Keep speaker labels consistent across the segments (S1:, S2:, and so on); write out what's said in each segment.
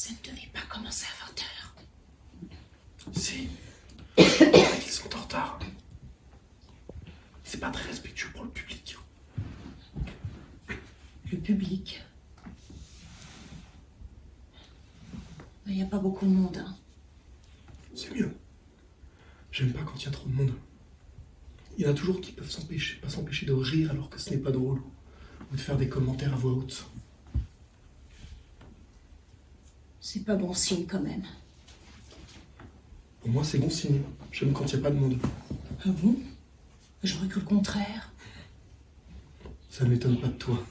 S1: Ça ne devait pas commencer à 20h.
S2: Si. Ils sont en retard. C'est pas très respectueux pour le public.
S1: Le public. Il n'y a pas beaucoup de monde. Hein.
S2: C'est mieux. J'aime pas quand il y a trop de monde. Il y en a toujours qui peuvent pas s'empêcher de rire alors que ce n'est pas drôle. Ou de faire des commentaires à voix haute.
S1: C'est pas bon signe quand même.
S2: Pour moi, c'est bon signe. J'aime quand il n'y a pas de monde.
S1: Ah bon? J'aurais cru le contraire.
S2: Ça ne m'étonne pas de toi.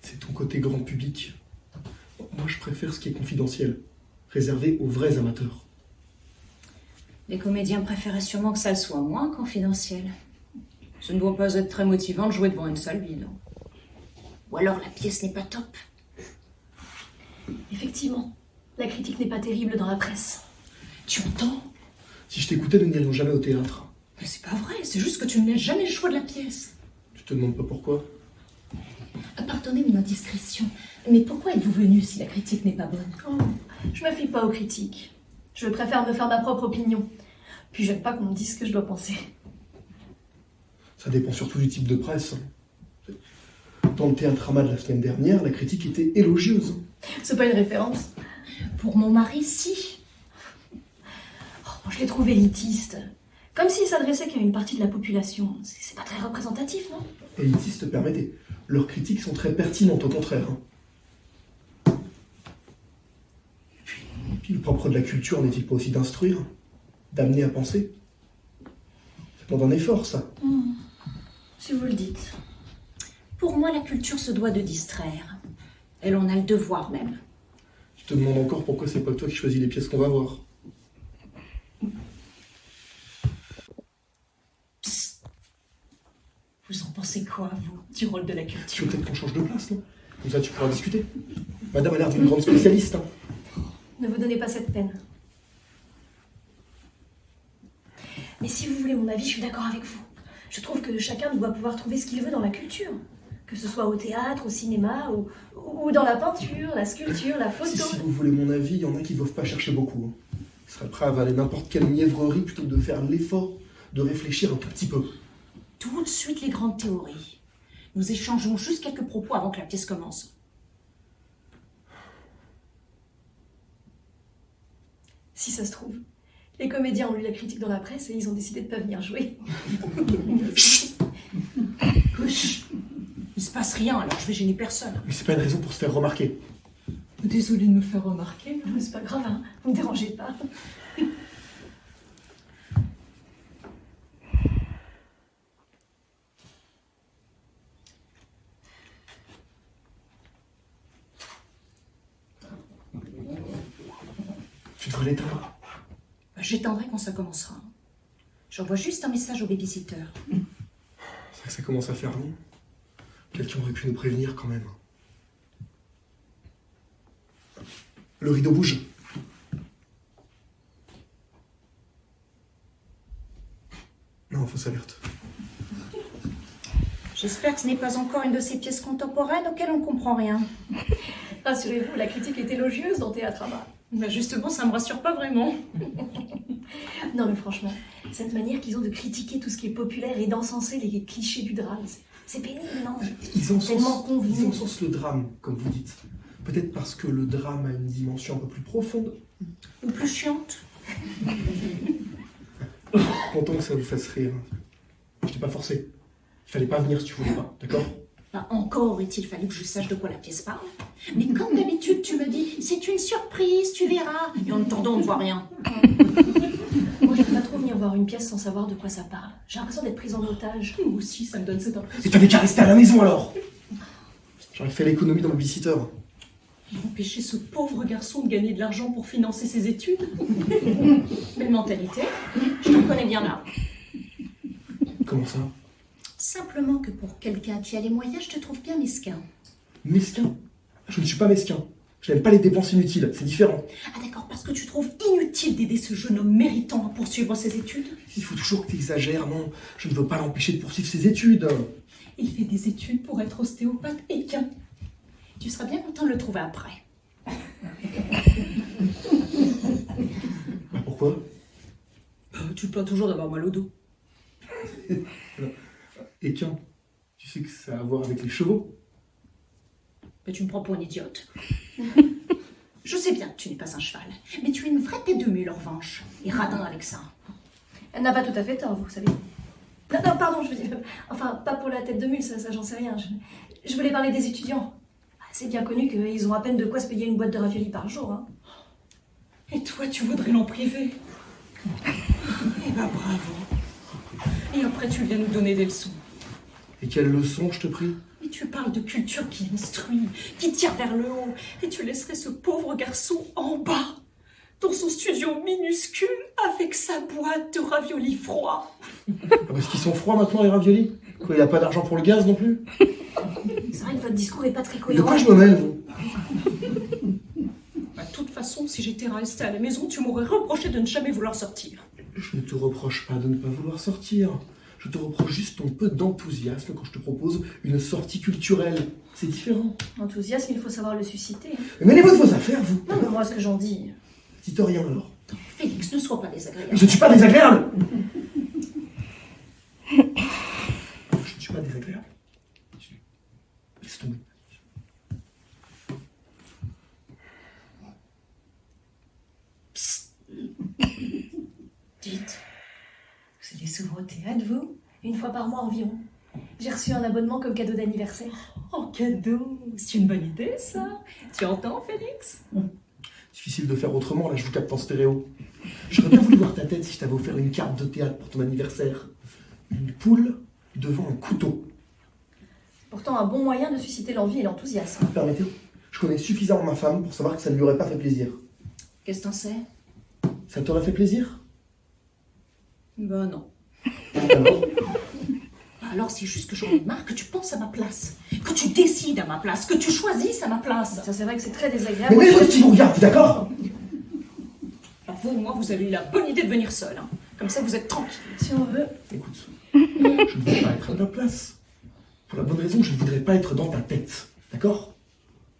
S2: C'est ton côté grand public. Moi, je préfère ce qui est confidentiel, réservé aux vrais amateurs.
S1: Les comédiens préféraient sûrement que ça le soit moins confidentiel. Ça ne doit pas être très motivant de jouer devant une salle vide. Ou alors la pièce n'est pas top.
S3: Effectivement, la critique n'est pas terrible dans la presse.
S1: Tu entends?
S2: Si je t'écoutais, nous n'irions jamais au théâtre.
S1: Mais c'est pas vrai, c'est juste que tu ne laisses jamais le choix de la pièce.
S2: Tu te demandes pas pourquoi?
S1: Pardonnez mon indiscrétion, mais pourquoi êtes-vous venu si la critique n'est pas bonne?
S3: Oh, je me fie pas aux critiques. Je préfère me faire ma propre opinion. Puis j'aime pas qu'on me dise ce que je dois penser.
S2: Ça dépend surtout du type de presse. Dans le Théâtrama de la semaine dernière, la critique était élogieuse.
S3: C'est pas une référence.
S1: Pour mon mari, si.
S3: Oh, je l'ai trouvé élitiste. Comme s'il s'adressait qu'à une partie de la population. C'est pas très représentatif, non?
S2: Élitiste, permettez. Leurs critiques sont très pertinentes, au contraire. Puis le propre de la culture n'est-il pas aussi d'instruire, d'amener à penser? Ça demande un effort, ça.
S3: Si vous le dites.
S1: Pour moi, la culture se doit de distraire. Elle en a le devoir même.
S2: Tu te demandes encore pourquoi c'est pas toi qui choisis les pièces qu'on va voir.
S1: Psst. Vous en pensez quoi, vous, du rôle de la
S2: Tu
S1: culture?
S2: veux peut-être qu'on change de place, non? Comme ça, tu pourras discuter. Madame a l'air d'une grande spécialiste.
S3: Ne vous donnez pas cette peine. Mais si vous voulez mon avis, je suis d'accord avec vous. Je trouve que chacun doit pouvoir trouver ce qu'il veut dans la culture. Que ce soit au théâtre, au cinéma, ou dans la peinture, la sculpture, la photo.
S2: Si vous voulez mon avis, il y en a qui ne doivent pas chercher beaucoup. Ils seraient prêts à avaler n'importe quelle mièvrerie plutôt que de faire l'effort de réfléchir un tout petit peu.
S1: Tout de suite les grandes théories. Nous échangeons juste quelques propos avant que la pièce commence.
S3: Si ça se trouve, les comédiens ont lu la critique dans la presse et ils ont décidé de pas venir jouer.
S1: Chut. Il se passe rien, alors je vais gêner personne.
S2: Mais c'est pas une raison pour se faire remarquer.
S1: Désolée de me faire remarquer.
S3: Mais c'est pas grave, hein, vous me dérangez pas.
S2: Tu devrais l'éteindre.
S1: J'éteindrai quand ça commencera. J'envoie juste un message au babysitter.
S2: C'est vrai que ça commence à faire long. Quelqu'un aurait pu nous prévenir quand même. Le rideau bouge. Non, fausse alerte.
S1: J'espère que ce n'est pas encore une de ces pièces contemporaines auxquelles on ne comprend rien.
S3: Rassurez-vous, la critique est élogieuse dans Théâtrama.
S1: Bah justement, ça me rassure pas vraiment.
S3: Non mais franchement, cette manière qu'ils ont de critiquer tout ce qui est populaire et d'encenser les clichés du drame, c'est pénible, non? Tellement convenu.
S2: Ils encensent le drame, comme vous dites. Peut-être parce que le drame a une dimension un peu plus profonde.
S1: Ou plus chiante.
S2: Content que ça vous fasse rire. Je t'ai pas forcé. Il fallait pas venir si tu voulais pas, d'accord?
S1: Bah, encore est-il fallu que je sache de quoi la pièce parle. Mais comme d'habitude, tu me dis, c'est une surprise, tu verras. Et en attendant, on ne voit rien.
S3: Moi, j'aime pas trop venir voir une pièce sans savoir de quoi ça parle. J'ai l'impression d'être prise en otage.
S1: Moi aussi, ça me donne cette impression.
S2: Et t'avais qu'à rester à la maison alors! J'aurais fait l'économie dans le babysitter.
S1: Empêcher ce pauvre garçon de gagner de l'argent pour financer ses études. Belle mentalité. Je te connais bien là.
S2: Comment ça?
S1: Simplement que pour quelqu'un qui a les moyens, je te trouve bien mesquin.
S2: Mesquin? Je ne suis pas mesquin. Je n'aime pas les dépenses inutiles, c'est différent.
S1: Ah d'accord, parce que tu trouves inutile d'aider ce jeune homme méritant à poursuivre ses études?
S2: Il faut toujours que tu exagères, non? Je ne veux pas l'empêcher de poursuivre ses études.
S1: Il fait des études pour être ostéopathe et qu'un. Tu seras bien content de le trouver après.
S2: Bah, pourquoi?
S1: Tu te plains toujours d'avoir mal au dos.
S2: Et tiens, tu sais que ça a à voir avec les chevaux?
S1: Mais tu me prends pour une idiote. Je sais bien que tu n'es pas un cheval, mais tu es une vraie tête de mule en revanche. Et radin avec ça.
S3: Elle n'a pas tout à fait tort, vous savez. Non, non, pardon, je veux dire... Enfin, pas pour la tête de mule, ça j'en sais rien. Je voulais parler des étudiants. C'est bien connu qu'ils ont à peine de quoi se payer une boîte de raviolis par jour. Hein.
S1: Et toi, tu voudrais l'en priver? Eh ben bravo. Et après, tu viens nous donner des leçons.
S2: Et quelle leçon, je te prie?
S1: Et tu parles de culture qui instruit, qui tire vers le haut. Et tu laisserais ce pauvre garçon en bas, dans son studio minuscule, avec sa boîte de raviolis froids.
S2: Parce qu'ils sont froids maintenant, les raviolis? Quoi, il a pas d'argent pour le gaz non plus?
S3: C'est vrai que votre discours est pas très
S2: De
S3: cohérent.
S2: quoi je me mêle, vous?
S1: Bah, de toute façon, si j'étais restée à la maison, tu m'aurais reproché de ne jamais vouloir sortir.
S2: Je ne te reproche pas de ne pas vouloir sortir. Je te reproche juste ton peu d'enthousiasme quand je te propose une sortie culturelle. C'est différent.
S3: Enthousiasme, il faut savoir le susciter. Hein.
S2: Mais mêlez-vous de vos affaires, vous.
S3: Non, mais moi, ce que j'en dis...
S2: Dites rien alors.
S1: Félix, ne sois pas désagréable.
S2: Je ne suis pas désagréable. Je ne suis pas désagréable. Laisse tomber.
S1: Dites,
S3: Vous allez souvent au théâtre, vous? Une fois par mois environ. J'ai reçu un abonnement comme cadeau d'anniversaire.
S1: en cadeau, c'est une bonne idée ça. Tu entends, Félix?
S2: Difficile de faire autrement, là je vous capte en stéréo. J'aurais bien voulu voir ta tête si je t'avais offert une carte de théâtre pour ton anniversaire. Une poule devant un couteau.
S3: Pourtant, un bon moyen de susciter l'envie et l'enthousiasme.
S2: Permettez, je connais suffisamment ma femme pour savoir que ça ne lui aurait pas fait plaisir.
S1: Qu'est-ce que t'en sais?
S2: Ça t'aurait fait plaisir?
S1: Ben non.
S2: Alors?
S1: Alors c'est juste que j'en ai marre que tu penses à ma place, que tu décides à ma place, que tu choisisses à ma place.
S3: Ça, c'est vrai que c'est très
S2: Mais
S3: désagréable.
S2: mettez qui vous regarde, d'accord?
S1: Alors vous, moi, vous avez eu la bonne idée de venir seul. Hein. Comme ça, vous êtes tranquille.
S3: Si on veut.
S2: Écoute, je ne voudrais pas être à ta place. Pour la bonne raison que je ne voudrais pas être dans ta tête, d'accord?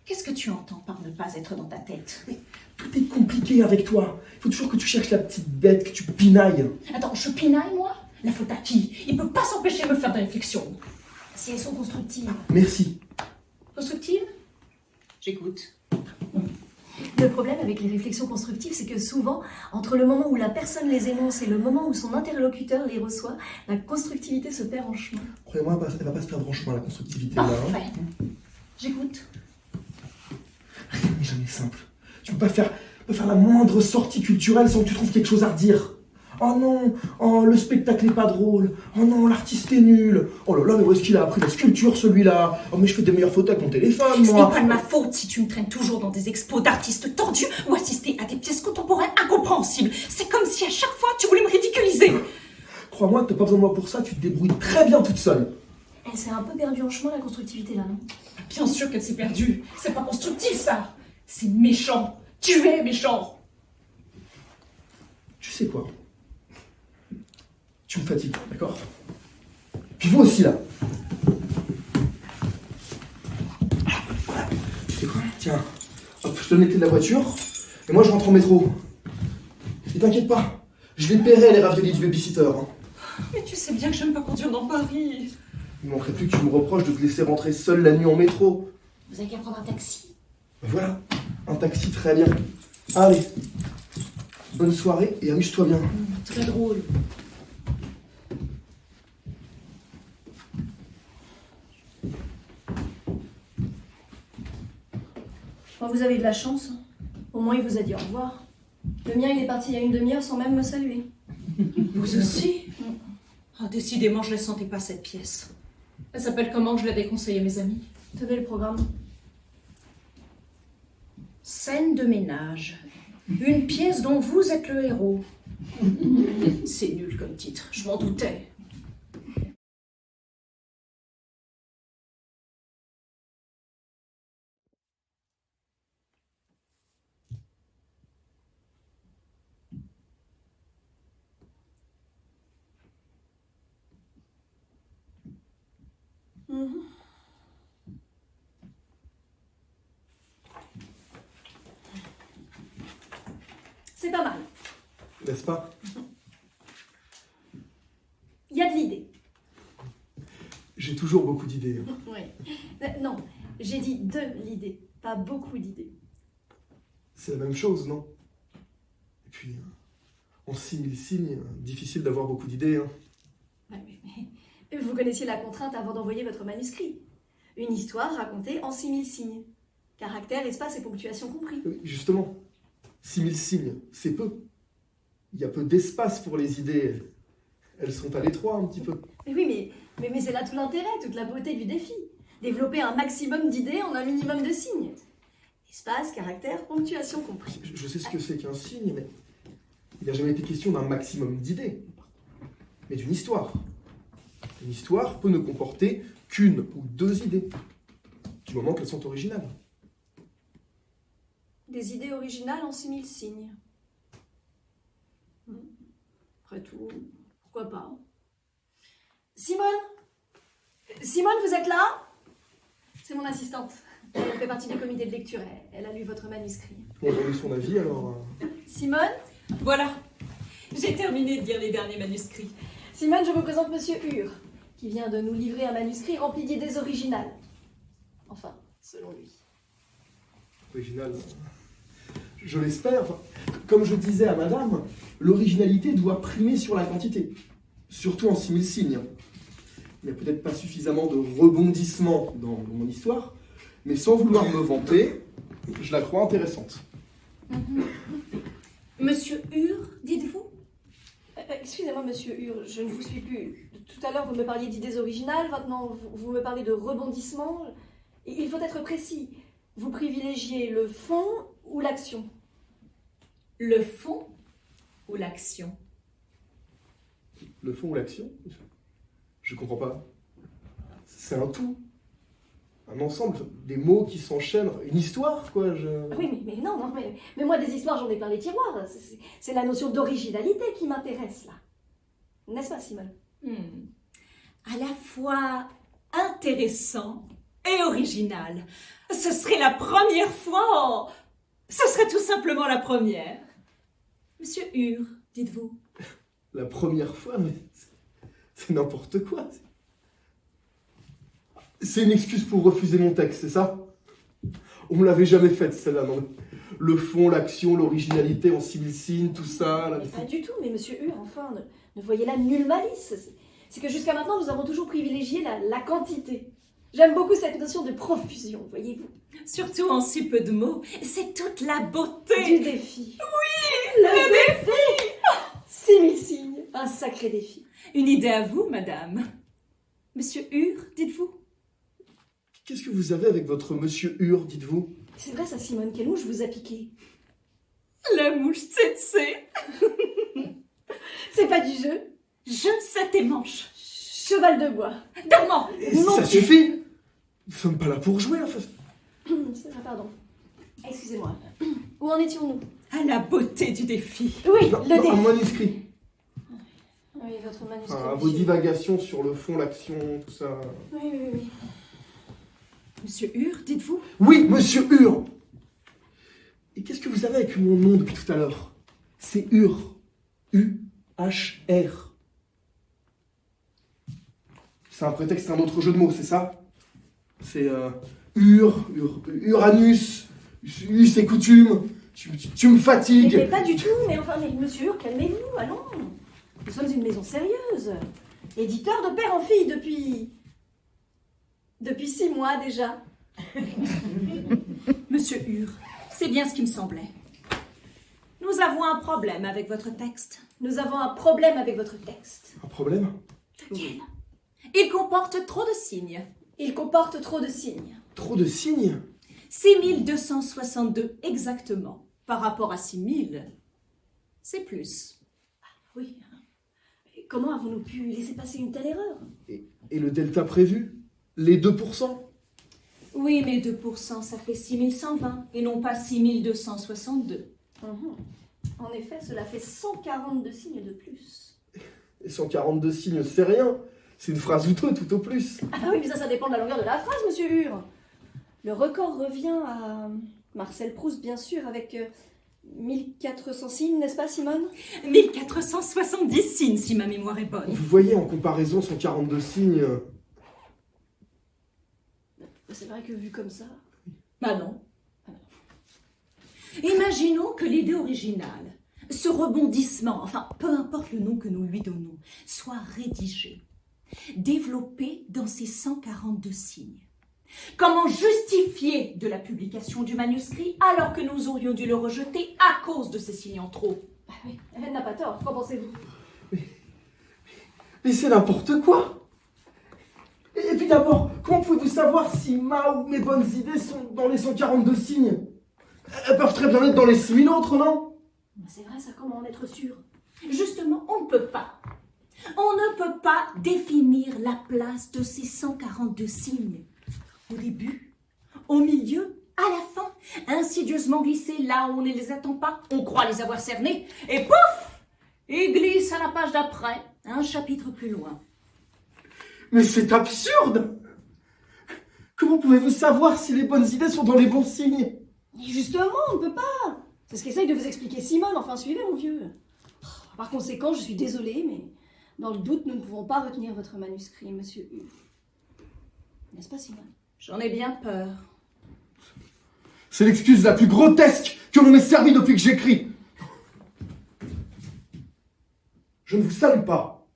S1: Qu'est-ce que tu entends par ne pas être dans ta tête?
S2: Tout est compliqué avec toi. Il faut toujours que tu cherches la petite bête, que tu pinailles.
S1: Attends, je pinaille, moi? La faute à qui? Il peut pas s'empêcher de me faire des réflexions.
S3: Si elles sont constructives.
S2: Merci.
S1: Constructive? J'écoute.
S3: Le problème avec les réflexions constructives, c'est que souvent, entre le moment où la personne les énonce et le moment où son interlocuteur les reçoit, la constructivité se perd en chemin.
S2: Croyez-moi, elle va pas se perdre en chemin, la constructivité. Là, hein.
S1: Parfait. J'écoute.
S2: Rien n'est jamais simple. Tu peux pas faire la moindre sortie culturelle sans que tu trouves quelque chose à redire. Oh non, oh, le spectacle est pas drôle. Oh non, l'artiste est nul. Oh là là, mais où est-ce qu'il a appris la sculpture, celui-là? Oh, mais je fais des meilleures photos avec mon téléphone,
S1: Ce
S2: moi.
S1: n'est pas de ma faute si tu me traînes toujours dans des expos d'artistes tordus ou assister à des pièces contemporaines incompréhensibles. C'est comme si à chaque fois tu voulais me ridiculiser.
S2: Crois-moi, t'as pas besoin de moi pour ça, tu te débrouilles très bien toute seule.
S3: Elle s'est un peu perdue en chemin, la constructivité, là, non?
S1: Bien sûr qu'elle s'est perdue. C'est pas constructif ça. C'est méchant. Tu es méchant.
S2: Tu sais quoi? Tu me fatigues, d'accord? Puis vous aussi, là. Tu sais quoi? Tiens, hop, je te donne les clés de la voiture, et moi je rentre en métro. Et t'inquiète pas, je les paierai les raviolis du babysitter. Hein.
S1: Mais tu sais bien que j'aime pas conduire dans Paris.
S2: Il ne manquerait plus que tu me reproches de te laisser rentrer seule la nuit en métro.
S3: Vous avez qu'à prendre un taxi.
S2: Voilà, un taxi très bien. Allez, bonne soirée et amuse-toi bien.
S1: Très drôle.
S3: Bon, vous avez de la chance. Au moins, il vous a dit au revoir. Le mien, il est parti il y a une demi-heure sans même me saluer.
S1: Vous aussi? Ah, décidément, je ne sentais pas cette pièce. Elle s'appelle comment? Je l'ai déconseillée à mes amis.
S3: Tenez le programme.
S1: Scène de ménage. Une pièce dont vous êtes le héros. C'est nul comme titre, je m'en doutais.
S3: C'est pas mal.
S2: N'est-ce pas?
S3: Il y a de l'idée.
S2: J'ai toujours beaucoup d'idées.
S3: Oui. Non, j'ai dit de l'idée, pas beaucoup d'idées.
S2: C'est la même chose, non? Et puis, en 6000 signes, difficile d'avoir beaucoup d'idées. Hein.
S3: Mais vous connaissiez la contrainte avant d'envoyer votre manuscrit. Une histoire racontée en 6000 signes. Caractère, espace et ponctuation compris.
S2: Justement, 6000 signes, c'est peu. Il y a peu d'espace pour les idées. Elles sont à l'étroit un petit peu.
S3: Mais oui, mais c'est là tout l'intérêt, toute la beauté du défi. Développer un maximum d'idées en un minimum de signes. Espace, caractère, ponctuation compris.
S2: Je sais ce que c'est qu'un signe, mais il n'a jamais été question d'un maximum d'idées, mais d'une histoire. Une histoire peut ne comporter qu'une ou deux idées, du moment qu'elles sont originales.
S3: Des idées originales en 6000 signes. Après tout, pourquoi pas. Simone, vous êtes là? C'est mon assistante. Elle fait partie du comité de lecture. Elle a lu votre manuscrit.
S2: On a lu son avis, alors...
S3: Simone?
S1: Voilà, j'ai terminé de lire les derniers manuscrits.
S3: Simone, je vous présente Monsieur Hure, qui vient de nous livrer un manuscrit rempli d'idées originales. Enfin, selon lui.
S2: Original. Je l'espère. Enfin, comme je disais à madame, l'originalité doit primer sur la quantité. Surtout en 6000 signes. Il n'y a peut-être pas suffisamment de rebondissements dans mon histoire, mais sans vouloir me vanter, je la crois intéressante.
S1: Monsieur Hure, dites-vous?
S3: Excusez-moi, Monsieur Hure, je ne vous suis plus. Tout à l'heure, vous me parliez d'idées originales, maintenant, vous me parlez de rebondissements. Il faut être précis. Vous privilégiez le fond ou l'action?
S1: Le fond ou l'action?
S2: Le fond ou l'action? Je comprends pas. C'est un tout. Un ensemble, des mots qui s'enchaînent, une histoire, quoi.
S3: Oui, mais non, mais moi, des histoires, j'en ai plein les tiroirs. C'est la notion d'originalité qui m'intéresse, là. N'est-ce pas, Simone?
S1: À la fois intéressant et original. Ce serait la première fois. Ce serait tout simplement la première. Monsieur Hure, dites-vous?
S2: La première fois, mais c'est n'importe quoi. C'est une excuse pour refuser mon texte, c'est ça? On me l'avait jamais faite, celle-là, non? Le fond, l'action, l'originalité en 6000 signes, tout ça...
S3: Mais pas du tout, mais Monsieur Hure, enfin, ne voyez là nulle malice. C'est que jusqu'à maintenant, nous avons toujours privilégié la quantité. J'aime beaucoup cette notion de profusion, voyez-vous.
S1: Surtout en si peu de mots. C'est toute la beauté.
S3: Du défi.
S1: Oui,
S3: Le défi 6000 signes, un sacré défi.
S1: Une idée à vous, madame. Monsieur Hure, dites-vous?
S2: Qu'est-ce que vous avez avec votre Monsieur Hure, dites-vous?
S3: C'est vrai ça, Simone, quelle mouche vous a piqué?
S1: La mouche tsetse.
S3: C'est pas du jeu?
S1: Je sais tes manches.
S3: Cheval de bois.
S1: Dormant.
S2: Ça suffit! Nous sommes pas là pour jouer, enfin...
S3: Pardon. Excusez-moi. Où en étions-nous?
S1: À la beauté du défi.
S3: Oui,
S2: Non,
S3: le défi.
S2: un manuscrit.
S3: Oui, votre manuscrit.
S2: Vos divagations sur le fond, l'action, tout ça...
S3: Oui.
S1: Monsieur Hure, dites-vous?
S2: Oui, Monsieur Hure! Et qu'est-ce que vous avez avec mon nom depuis tout à l'heure? C'est Hure. U-H-R. C'est un prétexte, un autre jeu de mots, c'est ça? C'est Uranus, us et coutume. Tu me fatigues.
S3: Mais pas du tout, mais Monsieur Hure, calmez-vous, allons. Nous sommes une maison sérieuse. Éditeur de père en fille depuis 6 mois déjà.
S1: Monsieur Hure, c'est bien ce qui me semblait. Nous avons un problème avec votre texte.
S3: Nous avons un problème avec votre texte.
S2: Un problème?
S1: Lequel? Il comporte trop de signes.
S3: Il comporte trop de signes.
S2: Trop de signes?
S1: 6262 exactement. Par rapport à 6000, c'est plus.
S3: Oui. Comment avons-nous pu laisser passer une telle erreur?
S2: Et le delta prévu? Les 2%?
S1: Oui, mais 2%, ça fait 6120 et non pas 6262.
S3: En effet, cela fait 142 signes de plus.
S2: Et 142 signes, c'est rien. C'est une phrase ou deux, tout au plus.
S3: Ah oui, mais ça dépend de la longueur de la phrase, Monsieur Hure. Le record revient à Marcel Proust, bien sûr, avec 1400 signes, n'est-ce pas, Simone?
S1: 1470 signes, si ma mémoire est bonne.
S2: Vous voyez, en comparaison, 142 signes...
S3: C'est vrai que vu comme ça...
S1: Bah non. Imaginons que l'idée originale, ce rebondissement, enfin, peu importe le nom que nous lui donnons, soit rédigé, développé dans ces 142 signes. Comment justifier de la publication du manuscrit alors que nous aurions dû le rejeter à cause de ces signes en trop?
S3: Bah oui, elle n'a pas tort, qu'en pensez-vous?
S2: Mais c'est n'importe quoi. Et puis d'abord, comment pouvez-vous savoir si ma ou mes bonnes idées sont dans les 142 signes? Elles peuvent très bien être dans les 6000 autres, non?
S3: C'est vrai, ça, comment en être sûr?
S1: Justement, on ne peut pas. On ne peut pas définir la place de ces 142 signes. Au début, au milieu, à la fin, insidieusement glissés là où on ne les attend pas, on croit les avoir cernés, et pouf! Ils glissent à la page d'après, un chapitre plus loin.
S2: Mais c'est absurde! Comment pouvez-vous savoir si les bonnes idées sont dans les bons signes?
S3: Et justement, on ne peut pas. C'est ce qu'essaye de vous expliquer Simone, enfin suivez mon vieux. Par conséquent, je suis désolée, mais dans le doute, nous ne pouvons pas retenir votre manuscrit, monsieur U. N'est-ce pas, Simone?
S1: J'en ai bien peur.
S2: C'est l'excuse la plus grotesque que l'on m'ait servie depuis que j'écris. Je ne vous salue pas.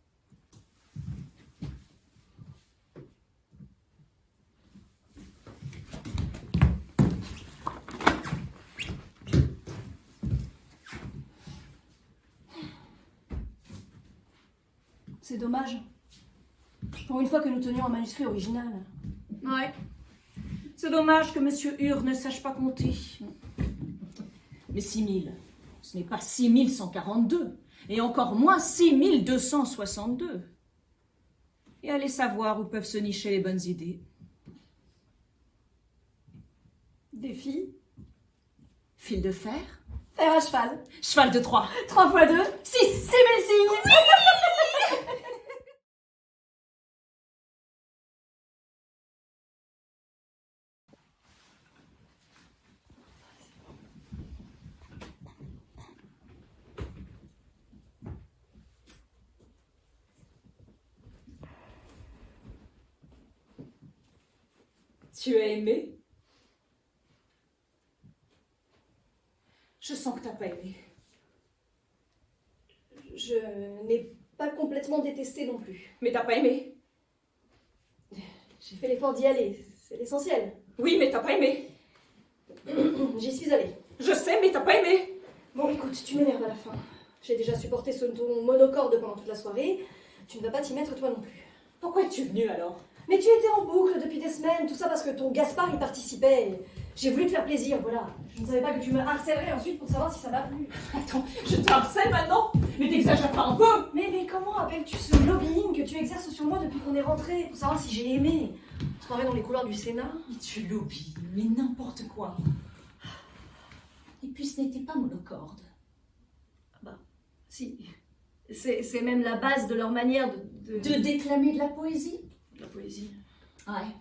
S3: C'est dommage. Pour une fois que nous tenions un manuscrit original.
S1: Ouais. C'est dommage que Monsieur Ur ne sache pas compter. Mais 6000, ce n'est pas 6142, et encore moins 6262. Et allez savoir où peuvent se nicher les bonnes idées.
S3: Défi.
S1: Fil de fer,
S3: Fer à cheval.
S1: cheval de Troie.
S3: 3 fois 2, 6 signes.
S1: Tu as aimé? Je sens que t'as pas aimé.
S3: Je n'ai pas complètement détesté non plus.
S1: Mais t'as pas aimé?
S3: J'ai fait l'effort d'y aller, c'est l'essentiel.
S1: Oui, mais t'as pas aimé.
S3: J'y suis allée.
S1: Je sais, mais t'as pas aimé.
S3: Bon, écoute, tu m'énerves à la fin. J'ai déjà supporté ce ton monocorde pendant toute la soirée. Tu ne vas pas t'y mettre toi non plus.
S1: Pourquoi es-tu venu alors?
S3: Mais tu étais en boucle depuis des semaines, tout ça parce que ton Gaspard y participait. J'ai voulu te faire plaisir, voilà. Je ne savais pas que tu me harcèlerais ensuite pour savoir si ça m'a plu.
S1: Attends, je te harcèle maintenant? Mais t'exagères pas un peu?
S3: Mais comment appelles-tu ce lobbying que tu exerces sur moi depuis qu'on est rentré pour savoir si j'ai aimé? On se croirait dans les couloirs du Sénat.
S1: Mais tu lobbies, mais n'importe quoi. Et puis ce n'était pas monocorde.
S3: Bah, si. C'est même la base de leur manière
S1: De déclamer de la poésie?
S3: de la poésie.
S1: Ouais.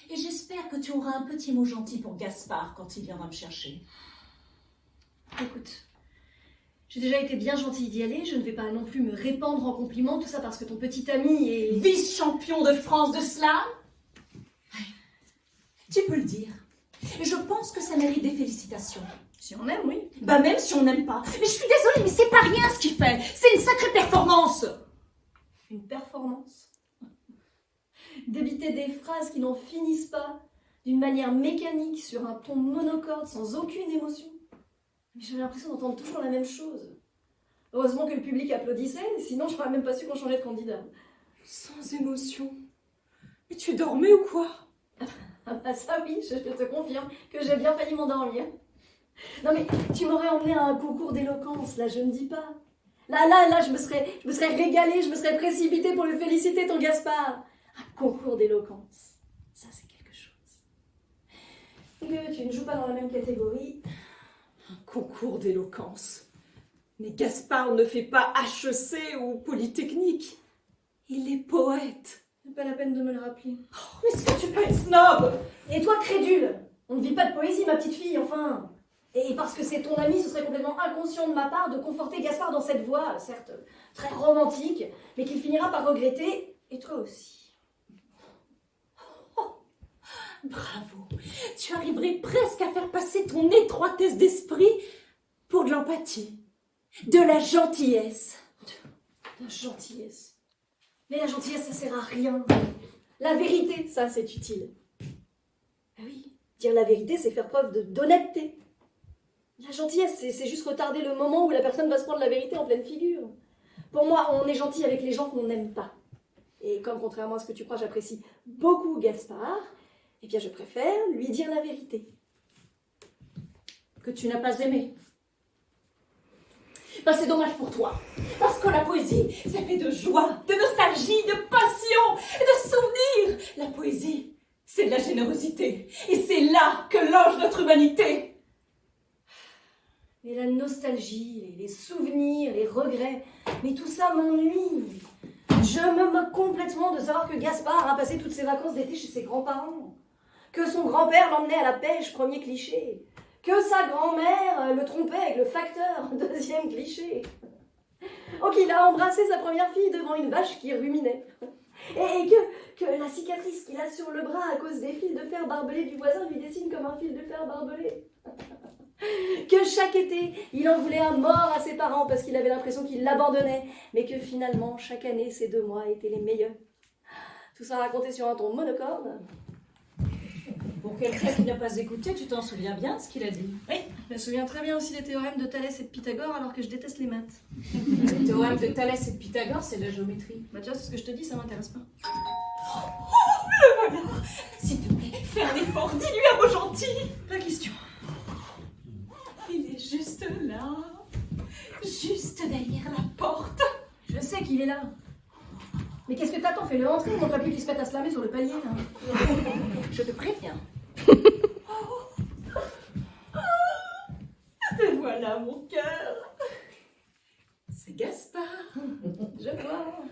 S1: Et j'espère que tu auras un petit mot gentil pour Gaspard quand il viendra me chercher.
S3: Écoute, j'ai déjà été bien gentille d'y aller, je ne vais pas non plus me répandre en compliments, tout ça parce que ton petit ami est...
S1: Vice-champion de France de slam? Ouais. Tu peux le dire. Et je pense que ça mérite des félicitations.
S3: Si on aime, oui.
S1: Bah même si on n'aime pas. Mais je suis désolée, mais c'est pas rien ce qu'il fait. C'est une sacrée performance.
S3: Une performance. Débiter des phrases qui n'en finissent pas, d'une manière mécanique, sur un ton monocorde, sans aucune émotion. Mais j'avais l'impression d'entendre toujours la même chose. Heureusement que le public applaudissait, sinon je n'aurais même pas su qu'on changeait de candidat.
S1: Sans émotion. Mais tu dormais ou quoi?
S3: Ah bah ça oui, je te confirme que j'ai bien failli m'endormir. Non mais tu m'aurais emmené à un concours d'éloquence, là je ne dis pas. Là, je me serais régalée, je me serais précipitée pour le féliciter, ton Gaspard. Un concours d'éloquence, ça c'est quelque chose. Et que tu ne joues pas dans la même catégorie.
S1: Un concours d'éloquence. Mais Gaspard ne fait pas HEC ou Polytechnique. Il est poète.
S3: C'est pas la peine de me le rappeler.
S1: Mais est-ce que tu peux être snob?
S3: Et toi, crédule, on ne vit pas de poésie, ma petite fille, enfin. Et parce que c'est ton ami, ce serait complètement inconscient de ma part de conforter Gaspard dans cette voie, certes très romantique, mais qu'il finira par regretter, et toi aussi.
S1: Bravo. Tu arriverais presque à faire passer ton étroitesse d'esprit pour de l'empathie, de la gentillesse.
S3: La gentillesse. Mais la gentillesse, ça sert à rien. La vérité, ça, c'est utile. Ah oui, dire la vérité, c'est faire preuve d'honnêteté. La gentillesse, c'est juste retarder le moment où la personne va se prendre la vérité en pleine figure. Pour moi, on est gentil avec les gens qu'on n'aime pas. Et comme, contrairement à ce que tu crois, j'apprécie beaucoup Gaspard, eh bien, je préfère lui dire la vérité.
S1: Que tu n'as pas aimé. Ben, c'est dommage pour toi. Parce que la poésie, ça fait de joie, de nostalgie, de passion, de souvenirs. La poésie, c'est de la générosité. Et c'est là que loge notre humanité.
S3: Mais la nostalgie, les souvenirs, les regrets, mais tout ça m'ennuie. Je me moque complètement de savoir que Gaspard a passé toutes ses vacances d'été chez ses grands-parents. Que son grand-père l'emmenait à la pêche, premier cliché. Que sa grand-mère le trompait avec le facteur, deuxième cliché. Oh, qu'il a embrassé sa première fille devant une vache qui ruminait. Et que la cicatrice qu'il a sur le bras à cause des fils de fer barbelés du voisin lui dessine comme un fil de fer barbelé. Que chaque été, il en voulait un mort à ses parents parce qu'il avait l'impression qu'ils l'abandonnaient, mais que finalement, chaque année, ces 2 mois étaient les meilleurs. Tout ça raconté sur un ton monocorde.
S1: Pour quelqu'un qui n'a pas écouté, tu t'en souviens bien de ce qu'il a dit.
S3: Oui, je me souviens très bien aussi des théorèmes de Thalès et de Pythagore, alors que je déteste les maths.
S1: Le théorème de Thalès et de Pythagore, c'est de la géométrie.
S3: Bah tu vois, c'est ce que je te dis, ça m'intéresse pas.
S1: Oh, le voilà. S'il te plaît, fais un effort, dis-lui un mot gentil.
S3: Pas question.
S1: Il est juste là, juste derrière la porte.
S3: Je sais qu'il est là. Mais qu'est-ce que t'attends? Fais-le entrer, mon papier qui se pète à se lamer sur le palier, là.
S1: Je te préviens. Te voilà, mon cœur. C'est Gaspard.
S3: Je vois.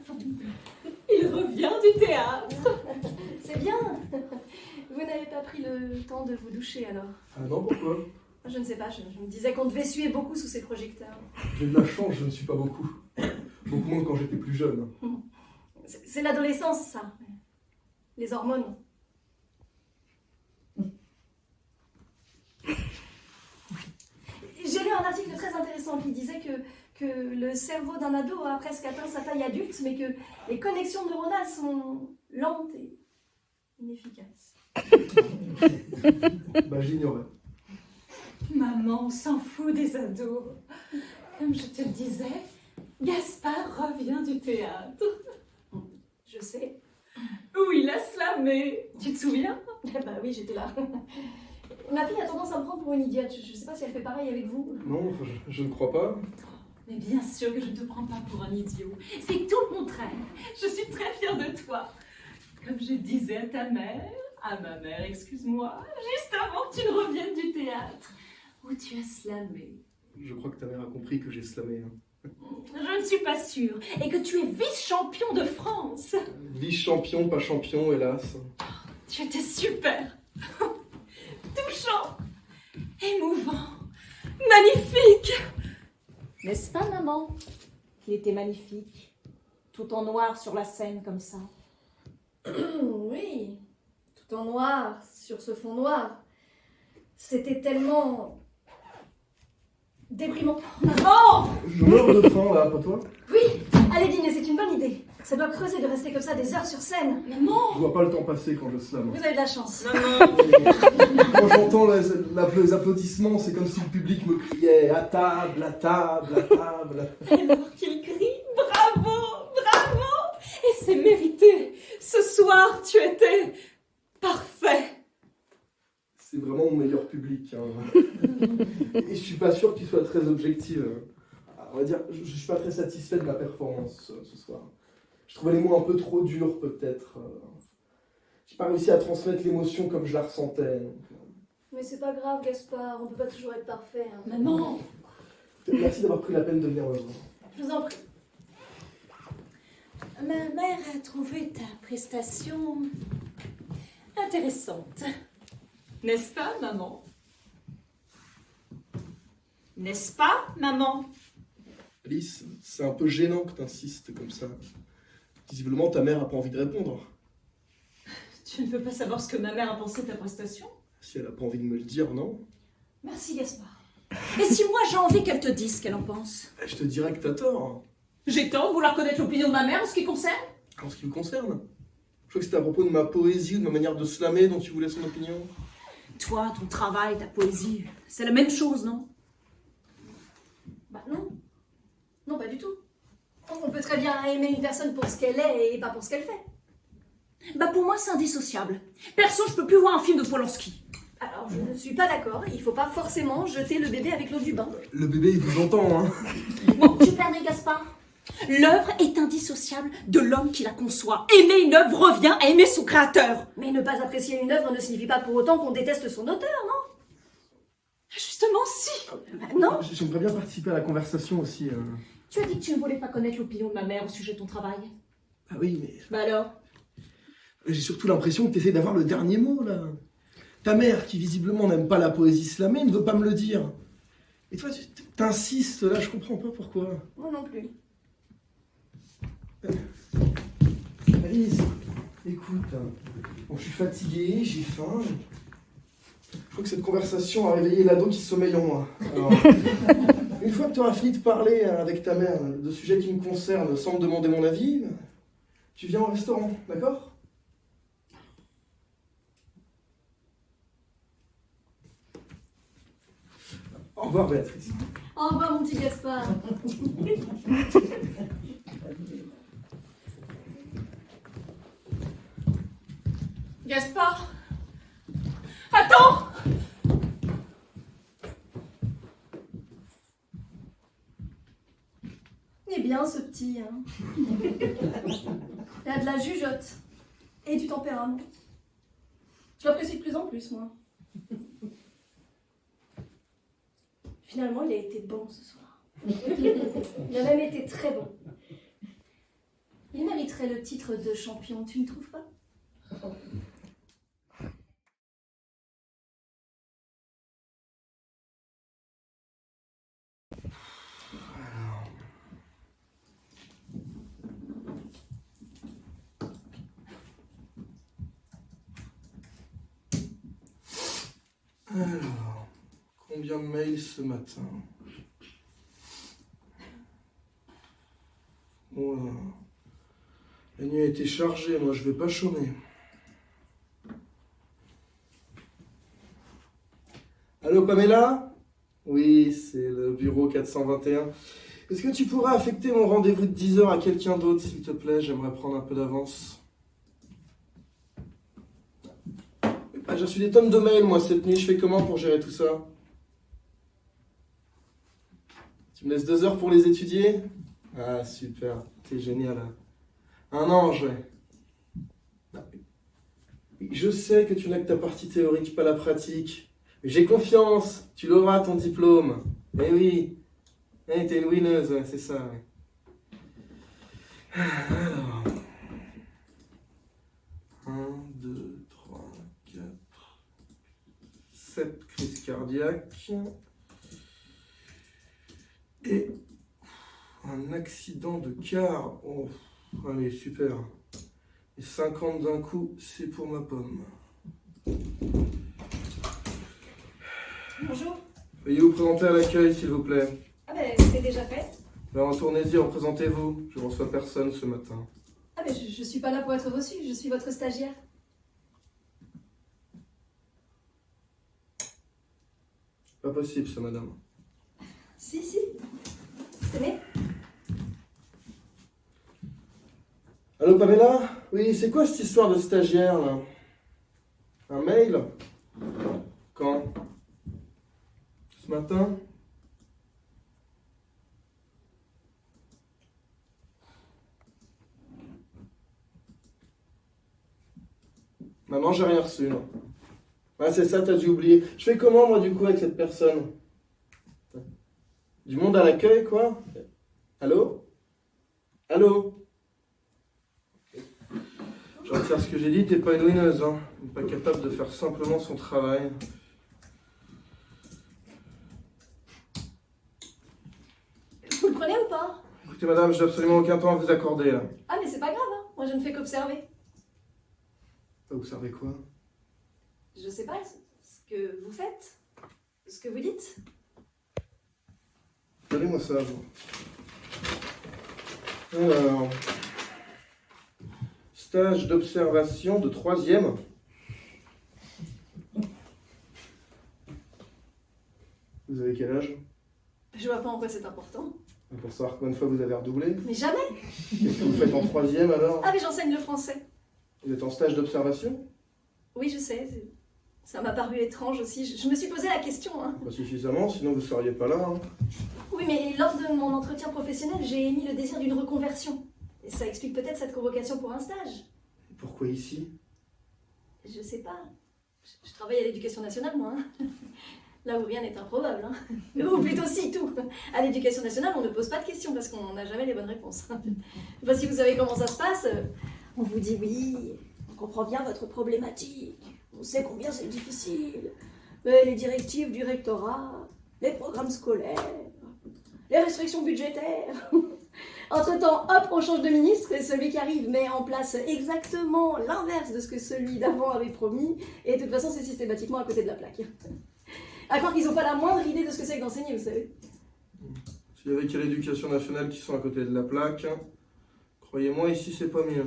S1: Il revient du théâtre.
S3: C'est bien. Vous n'avez pas pris le temps de vous doucher, alors?
S2: Ah non, pourquoi?
S3: Je ne sais pas, je me disais qu'on devait suer beaucoup sous ces projecteurs.
S2: J'ai de la chance, je ne suis pas beaucoup. Beaucoup moins que quand j'étais plus jeune.
S3: C'est l'adolescence, ça. Les hormones. J'ai lu un article très intéressant qui disait que le cerveau d'un ado a presque atteint sa taille adulte, mais que les connexions neuronales sont lentes et inefficaces.
S2: Bah, j'ignorais.
S1: Maman, on s'en fout des ados. Comme je te le disais, Gaspard revient du théâtre.
S3: Je sais.
S1: Où il a slamé. Tu te souviens?
S3: Bah oui, j'étais là. Ma fille a tendance à me prendre pour une idiote. Je ne sais pas si elle fait pareil avec vous.
S2: Non, enfin, je ne crois pas.
S1: Mais bien sûr que je ne te prends pas pour un idiot. C'est tout le contraire. Je suis très fière de toi. Comme je disais à ta mère, à ma mère, excuse-moi, juste avant que tu ne reviennes du théâtre, où tu as slamé.
S2: Je crois que ta mère a compris que j'ai slamé.
S1: Je ne suis pas sûre. Et que tu es vice-champion de France.
S2: Vice-champion, pas champion, hélas.
S1: Tu étais super. Touchant. Émouvant. Magnifique. N'est-ce pas, maman? Il était magnifique. Tout en noir sur la scène comme ça.
S3: Oui, tout en noir, sur ce fond noir. C'était tellement déprimant.
S1: Oh!
S2: Je meurs de faim, là, pas toi?
S3: Oui, allez dîner, c'est une bonne idée. Ça doit creuser de rester comme ça des heures sur scène.
S1: Maman!
S2: Je vois pas le temps passer quand je slame.
S3: Vous avez de la chance.
S1: Maman!
S2: Quand j'entends les applaudissements, c'est comme si le public me criait à table, à table, à table.
S1: Alors qu'il crie, bravo, bravo! Et c'est mérité. Ce soir, tu étais parfait.
S2: C'est vraiment mon meilleur public. Hein. Et je suis pas sûr qu'il soit très objectif. On va dire, je suis pas très satisfait de ma performance ce soir. Je trouvais les mots un peu trop durs, peut-être. J'ai pas réussi à transmettre l'émotion comme je la ressentais.
S3: Mais c'est pas grave, Gaspard, on peut pas toujours être parfait. Hein.
S1: Maman!
S2: Merci d'avoir pris la peine de venir me voir.
S3: Je vous en prie.
S1: Ma mère a trouvé ta prestation intéressante. N'est-ce pas, maman? N'est-ce pas, maman?
S2: Alice, c'est un peu gênant que t'insistes comme ça. Visiblement, ta mère a pas envie de répondre.
S1: Tu ne veux pas savoir ce que ma mère a pensé de ta prestation?
S2: Si elle a pas envie de me le dire, non?
S1: Merci, Gaspard. Et si moi j'ai envie qu'elle te dise ce qu'elle en pense?
S2: Je te dirais que t'as tort.
S1: J'ai tort de vouloir connaître l'opinion de ma mère en ce qui concerne?
S2: En ce qui me concerne. Je crois que c'était à propos de ma poésie ou de ma manière de slammer dont tu voulais son opinion.
S1: Toi, ton travail, ta poésie, c'est la même chose, non?
S3: Bah non. Non, pas du tout. On peut très bien aimer une personne pour ce qu'elle est et pas pour ce qu'elle fait.
S1: Bah pour moi, c'est indissociable. Perso, je peux plus voir un film de Polanski.
S3: Alors, je ne suis pas d'accord. Il faut pas forcément jeter le bébé avec l'eau du bain.
S2: Le bébé, il vous entend, hein.
S1: Bon, tu permets, Gaspard? L'œuvre est indissociable de l'homme qui la conçoit. Aimer une œuvre revient à aimer son créateur.
S3: Mais ne pas apprécier une œuvre ne signifie pas pour autant qu'on déteste son auteur, non?
S1: Justement, si.
S3: Bah non.
S2: J'aimerais bien participer à la conversation aussi.
S1: Tu as dit que tu ne voulais pas connaître l'opinion de ma mère au sujet de ton travail.
S2: Ah oui, mais
S1: Bah alors?
S2: j'ai surtout l'impression que tu essaies d'avoir le dernier mot, là. Ta mère, qui visiblement n'aime pas la poésie slamée, ne veut pas me le dire. Et toi, tu t'insistes, là, je comprends pas pourquoi.
S3: Moi non plus.
S2: Alice, écoute, bon, je suis fatigué, j'ai faim. Je crois que cette conversation a réveillé l'ado qui sommeille en moi. Alors, une fois que tu auras fini de parler avec ta mère de sujets qui me concernent sans me demander mon avis, tu viens au restaurant, d'accord? Au revoir, Béatrice.
S3: Au revoir, mon petit Gaspard.
S1: Gaspard? Attends!
S3: Il est bien, ce petit, hein. Il a de la jugeote. Et du tempérament. Je l'apprécie de plus en plus, moi. Finalement, il a été bon ce soir. Il a même été très bon. Il mériterait le titre de champion, tu ne trouves pas?
S2: Alors, combien de mails ce matin? Bon, la nuit a été chargée, moi je vais pas chômer. Allô Pamela? Oui, c'est le bureau 421. Est-ce que tu pourrais affecter mon rendez-vous de 10h à quelqu'un d'autre, s'il te plaît? J'aimerais prendre un peu d'avance. Ah, j'ai reçu des tonnes de mails, moi, cette nuit. Je fais comment pour gérer tout ça? Tu me laisses 2 heures pour les étudier? Ah, super. T'es génial. Un ange, ouais. Je sais que tu n'as que ta partie théorique, pas la pratique. Mais j'ai confiance. Tu l'auras, ton diplôme. Eh oui. Eh, t'es une winneuse, ouais, c'est ça, ouais. Alors... 1, 2, 3, 4... 7 crises cardiaques. Et... un accident de car. Oh, allez, super. Et 50 d'un coup, c'est pour ma pomme.
S3: Bonjour.
S2: Veuillez vous présenter à l'accueil, s'il vous plaît.
S3: Ah ben, c'est déjà fait.
S2: Ben, retournez-y, représentez-vous. Je ne reçois personne ce matin.
S3: Ah ben, je suis pas là pour être reçue, je suis votre stagiaire.
S2: Pas possible, ça, madame.
S3: Si. Tenez.
S2: Allô, Pamela? Oui, c'est quoi cette histoire de stagiaire, là? Un mail? Quand? Ce matin? Maman, j'ai rien reçu, non. Ah, c'est ça, t'as dû oublier. Je fais comment, moi, du coup, avec cette personne? Du monde à l'accueil, quoi? Allô? Allô? Je retire ce que j'ai dit, t'es pas une winneuse, hein. Pas capable de faire simplement son travail.
S3: comprenez ou pas?
S2: Écoutez, madame, j'ai absolument aucun temps à vous accorder, là.
S3: Ah, mais c'est pas grave, hein. Moi je ne fais qu'observer.
S2: Vous savez quoi?
S3: Je sais pas ce que vous faites, ce que vous dites.
S2: Donnez-moi ça, vous. Alors... Stage d'observation de 3e. Vous avez quel âge?
S3: Je vois pas en quoi c'est important.
S2: Pour savoir combien de fois vous avez redoublé.
S3: Mais jamais.
S2: Qu'est-ce que vous faites en 3e alors?
S3: Ah, mais j'enseigne le français.
S2: Vous êtes en stage d'observation?
S3: Oui, je sais. Ça m'a paru étrange aussi. Je me suis posé la question, hein.
S2: Pas suffisamment, sinon vous seriez pas là. Hein.
S3: Oui, mais lors de mon entretien professionnel, j'ai émis le désir d'une reconversion. Et ça explique peut-être cette convocation pour un stage.
S2: Pourquoi ici?
S3: Je sais pas. Je travaille à l'éducation nationale, moi. Hein. Là où rien n'est improbable. Hein. Ou plutôt si, tout. À l'éducation nationale, on ne pose pas de questions parce qu'on n'a jamais les bonnes réponses. Je sais pas si vous savez comment ça se passe. On vous dit oui, on comprend bien votre problématique. On sait combien c'est difficile. Mais les directives du rectorat, les programmes scolaires, les restrictions budgétaires. Entre-temps, hop, on change de ministre et celui qui arrive met en place exactement l'inverse de ce que celui d'avant avait promis. Et de toute façon, c'est systématiquement à côté de la plaque. À croire qu'ils n'ont pas la moindre idée de ce que c'est que d'enseigner, vous savez.
S2: S'il y avait qu'à l'éducation nationale qui sont à côté de la plaque, croyez-moi, ici c'est pas mieux.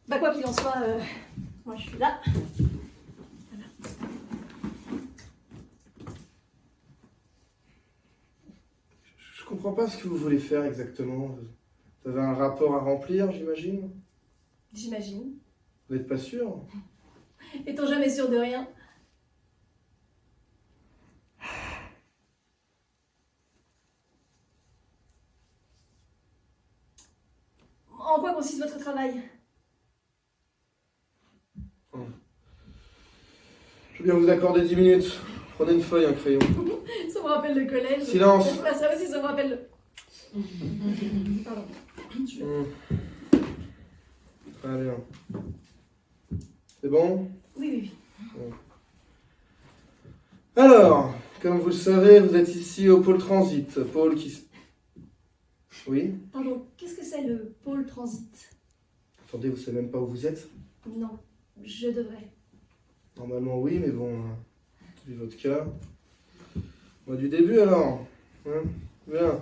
S3: Bah quoi qu'il en soit, moi je suis là. Voilà.
S2: Je comprends pas ce que vous voulez faire exactement. Vous avez un rapport à remplir, j'imagine?
S3: J'imagine.
S2: Vous n'êtes pas sûr?
S3: Étant jamais sûr de rien. En quoi consiste votre travail?
S2: Je veux bien vous accorder 10 minutes. Prenez une feuille, un crayon.
S3: Ça me rappelle le collège.
S2: Silence.
S3: Ah, ça aussi, ça me rappelle le... Pardon.
S2: Très bien. C'est bon?
S3: Oui.
S2: Alors, comme vous le savez, vous êtes ici au pôle transit. Pôle qui... Oui?
S3: Pardon, qu'est-ce que c'est le pôle transit?
S2: Attendez, vous savez même pas où vous êtes?
S3: Non, je devrais.
S2: Normalement oui, mais bon, vu votre cas. Moi du début alors. Hein, bien.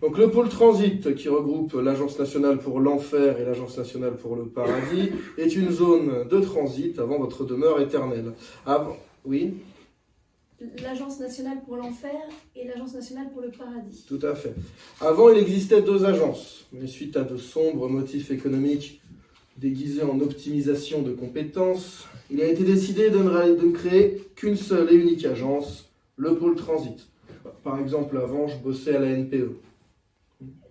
S2: Donc le pôle transit, qui regroupe l'Agence nationale pour l'enfer et l'Agence nationale pour le paradis, est une zone de transit avant votre demeure éternelle. Avant... Oui?
S3: L'Agence nationale pour l'enfer et l'Agence nationale pour le paradis.
S2: Tout à fait. Avant, il existait 2 agences, mais suite à de sombres motifs économiques déguisés en optimisation de compétences, il a été décidé de ne créer qu'une seule et unique agence, le pôle transit. Par exemple, avant, je bossais à la NPE.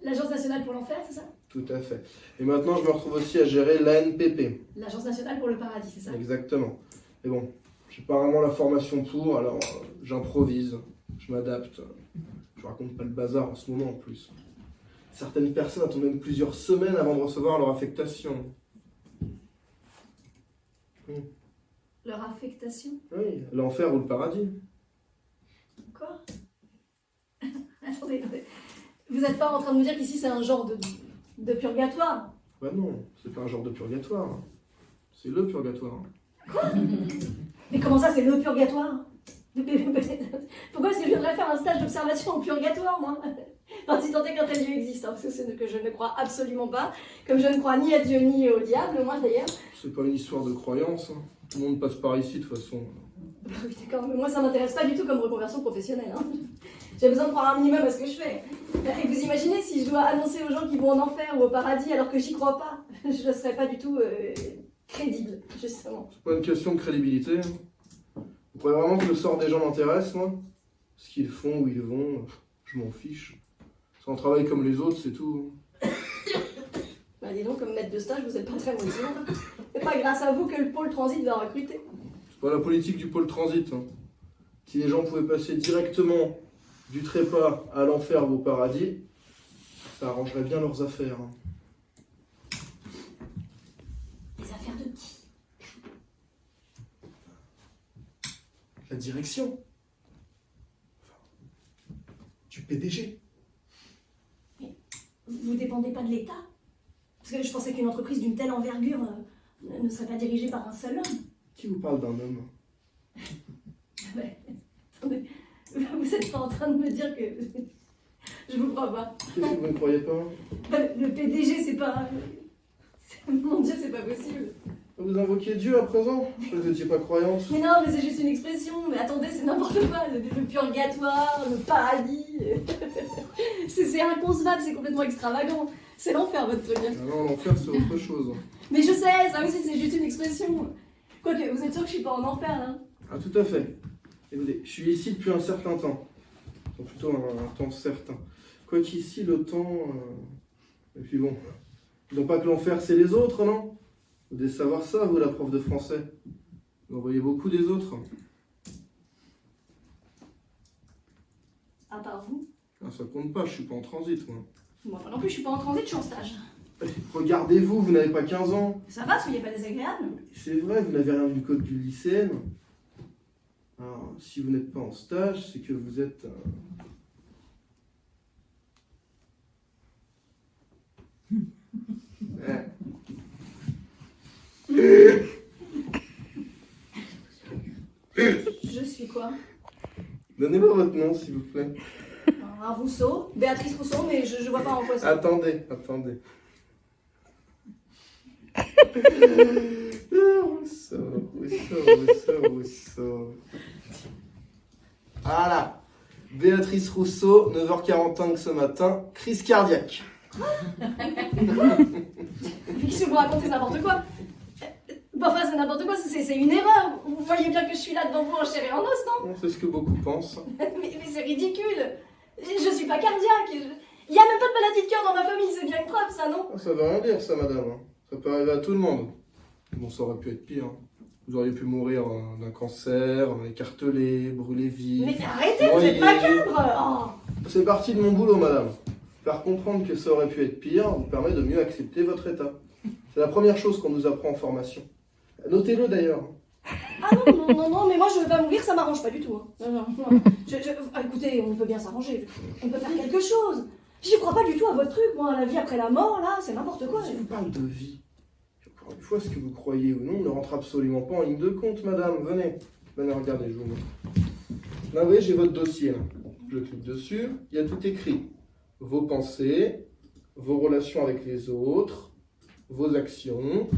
S3: L'Agence nationale pour l'enfer, c'est ça?
S2: Tout à fait. Et maintenant, je me retrouve aussi à gérer l'ANPP.
S3: L'Agence nationale pour le paradis, c'est ça?
S2: Exactement. Mais bon, j'ai pas vraiment la formation pour, alors j'improvise, je m'adapte. Je raconte pas le bazar en ce moment en plus. Certaines personnes attendent même plusieurs semaines avant de recevoir leur affectation.
S3: Leur affectation?
S2: Oui, l'enfer ou le paradis.
S3: Quoi? Attendez. Vous n'êtes pas en train de me dire qu'ici c'est un genre de purgatoire?
S2: Bah non, c'est pas un genre de purgatoire. C'est le purgatoire.
S3: Quoi? Mais comment ça, c'est le purgatoire? Pourquoi est-ce que je viendrais faire un stage d'observation au purgatoire, moi? Enfin, si tant est qu'un tel lieu existe, hein, parce que c'est ce que je ne crois absolument pas, comme je ne crois ni à Dieu ni au diable, moi d'ailleurs.
S2: C'est pas une histoire de croyance. Hein. Tout le monde passe par ici de toute façon.
S3: Oui, d'accord, mais moi ça m'intéresse pas du tout comme reconversion professionnelle. Hein. J'ai besoin de croire un minimum à ce que je fais. Et vous imaginez si je dois annoncer aux gens qu'ils vont en enfer ou au paradis alors que j'y crois pas? Je ne serais pas du tout crédible, justement.
S2: C'est pas une question de crédibilité. Vous croyez vraiment que le sort des gens m'intéresse, moi? Ce qu'ils font, où ils vont, je m'en fiche. C'est un travail comme les autres, c'est tout.
S3: Bah dis donc, comme maître de stage, vous êtes pas très motivant. C'est pas grâce à vous que le pôle transit va recruter.
S2: C'est pas la politique du pôle transit. Hein. Si les gens pouvaient passer directement du trépas à l'enfer ou au paradis, ça arrangerait bien leurs affaires. Hein.
S3: Les affaires de qui?
S2: La direction. PDG.
S3: Vous dépendez pas de l'État? Parce que je pensais qu'une entreprise d'une telle envergure ne serait pas dirigée par un seul homme.
S2: Qui vous parle d'un homme?
S3: Mais, attendez, vous êtes pas en train de me dire que... Je vous crois pas.
S2: Qu'est-ce que vous ne croyez pas?
S3: Le PDG, c'est pas... Mon Dieu, c'est pas possible.
S2: Vous invoquiez Dieu à présent? Vous n'étiez pas croyante.
S3: Mais non, mais c'est juste une expression. Mais attendez, c'est n'importe quoi. Le purgatoire, le paradis. C'est inconcevable, c'est complètement extravagant. C'est l'enfer, votre truc.
S2: Ah non, l'enfer, c'est autre chose.
S3: Mais je sais, ça aussi, c'est juste une expression. Quoique, vous êtes sûr que je suis pas en enfer, là?
S2: Ah, tout à fait. Écoutez, je suis ici depuis un certain temps. Enfin, plutôt un temps certain. Quoiqu'ici, le temps... Et puis bon, non pas que l'enfer, c'est les autres, non? Vous devez savoir ça, vous, la prof de français. Vous en voyez beaucoup des autres.
S3: À part vous?
S2: Ah, ça compte pas, je suis pas en transit, moi.
S3: Moi non plus, je suis pas en transit, je suis en stage.
S2: Regardez-vous, vous n'avez pas 15 ans.
S3: Ça va, soyez pas désagréable.
S2: C'est vrai, vous n'avez rien du code du lycéenne. Alors, si vous n'êtes pas en stage, c'est que vous êtes... Ouais.
S3: Je suis quoi?
S2: Donnez-moi votre nom, s'il vous plaît.
S3: Un Rousseau, Béatrice Rousseau, mais je vois pas en quoi ça.
S2: Attendez. Rousseau. Voilà. Béatrice Rousseau, 9h45 ce matin, crise cardiaque.
S3: Qu'est-ce que vous racontez, n'importe quoi? Enfin, c'est n'importe quoi, c'est une erreur. Vous voyez bien que je suis là devant vous en chair et en os, non?
S2: C'est ce que beaucoup pensent.
S3: Mais c'est ridicule. Je suis pas cardiaque. Il y a même pas de maladie de cœur dans ma famille, c'est bien une preuve, ça, non?
S2: Ça veut rien dire, ça, madame. Ça peut arriver à tout le monde. Bon, ça aurait pu être pire. Vous auriez pu mourir d'un cancer, écartelé, brûlé vif.
S3: Mais arrêtez, vous êtes macabre. Oh.
S2: C'est parti de mon boulot, madame. Faire comprendre que ça aurait pu être pire vous permet de mieux accepter votre état. C'est la première chose qu'on nous apprend en formation. Notez-le d'ailleurs.
S3: Ah non, mais moi je veux pas mourir, ça m'arrange pas du tout. Hein. Non. Écoutez, on peut bien s'arranger. On peut faire quelque chose. J'y crois pas du tout à votre truc, moi. La vie après la mort, là, c'est n'importe quoi.
S2: Je vous parle de vie. Encore une fois, ce que vous croyez ou non ne rentre absolument pas en ligne de compte, madame. Venez, regardez, je vous montre. Là, vous voyez, j'ai votre dossier. Là. Je clique dessus, il y a tout écrit. Vos pensées, vos relations avec les autres, vos actions.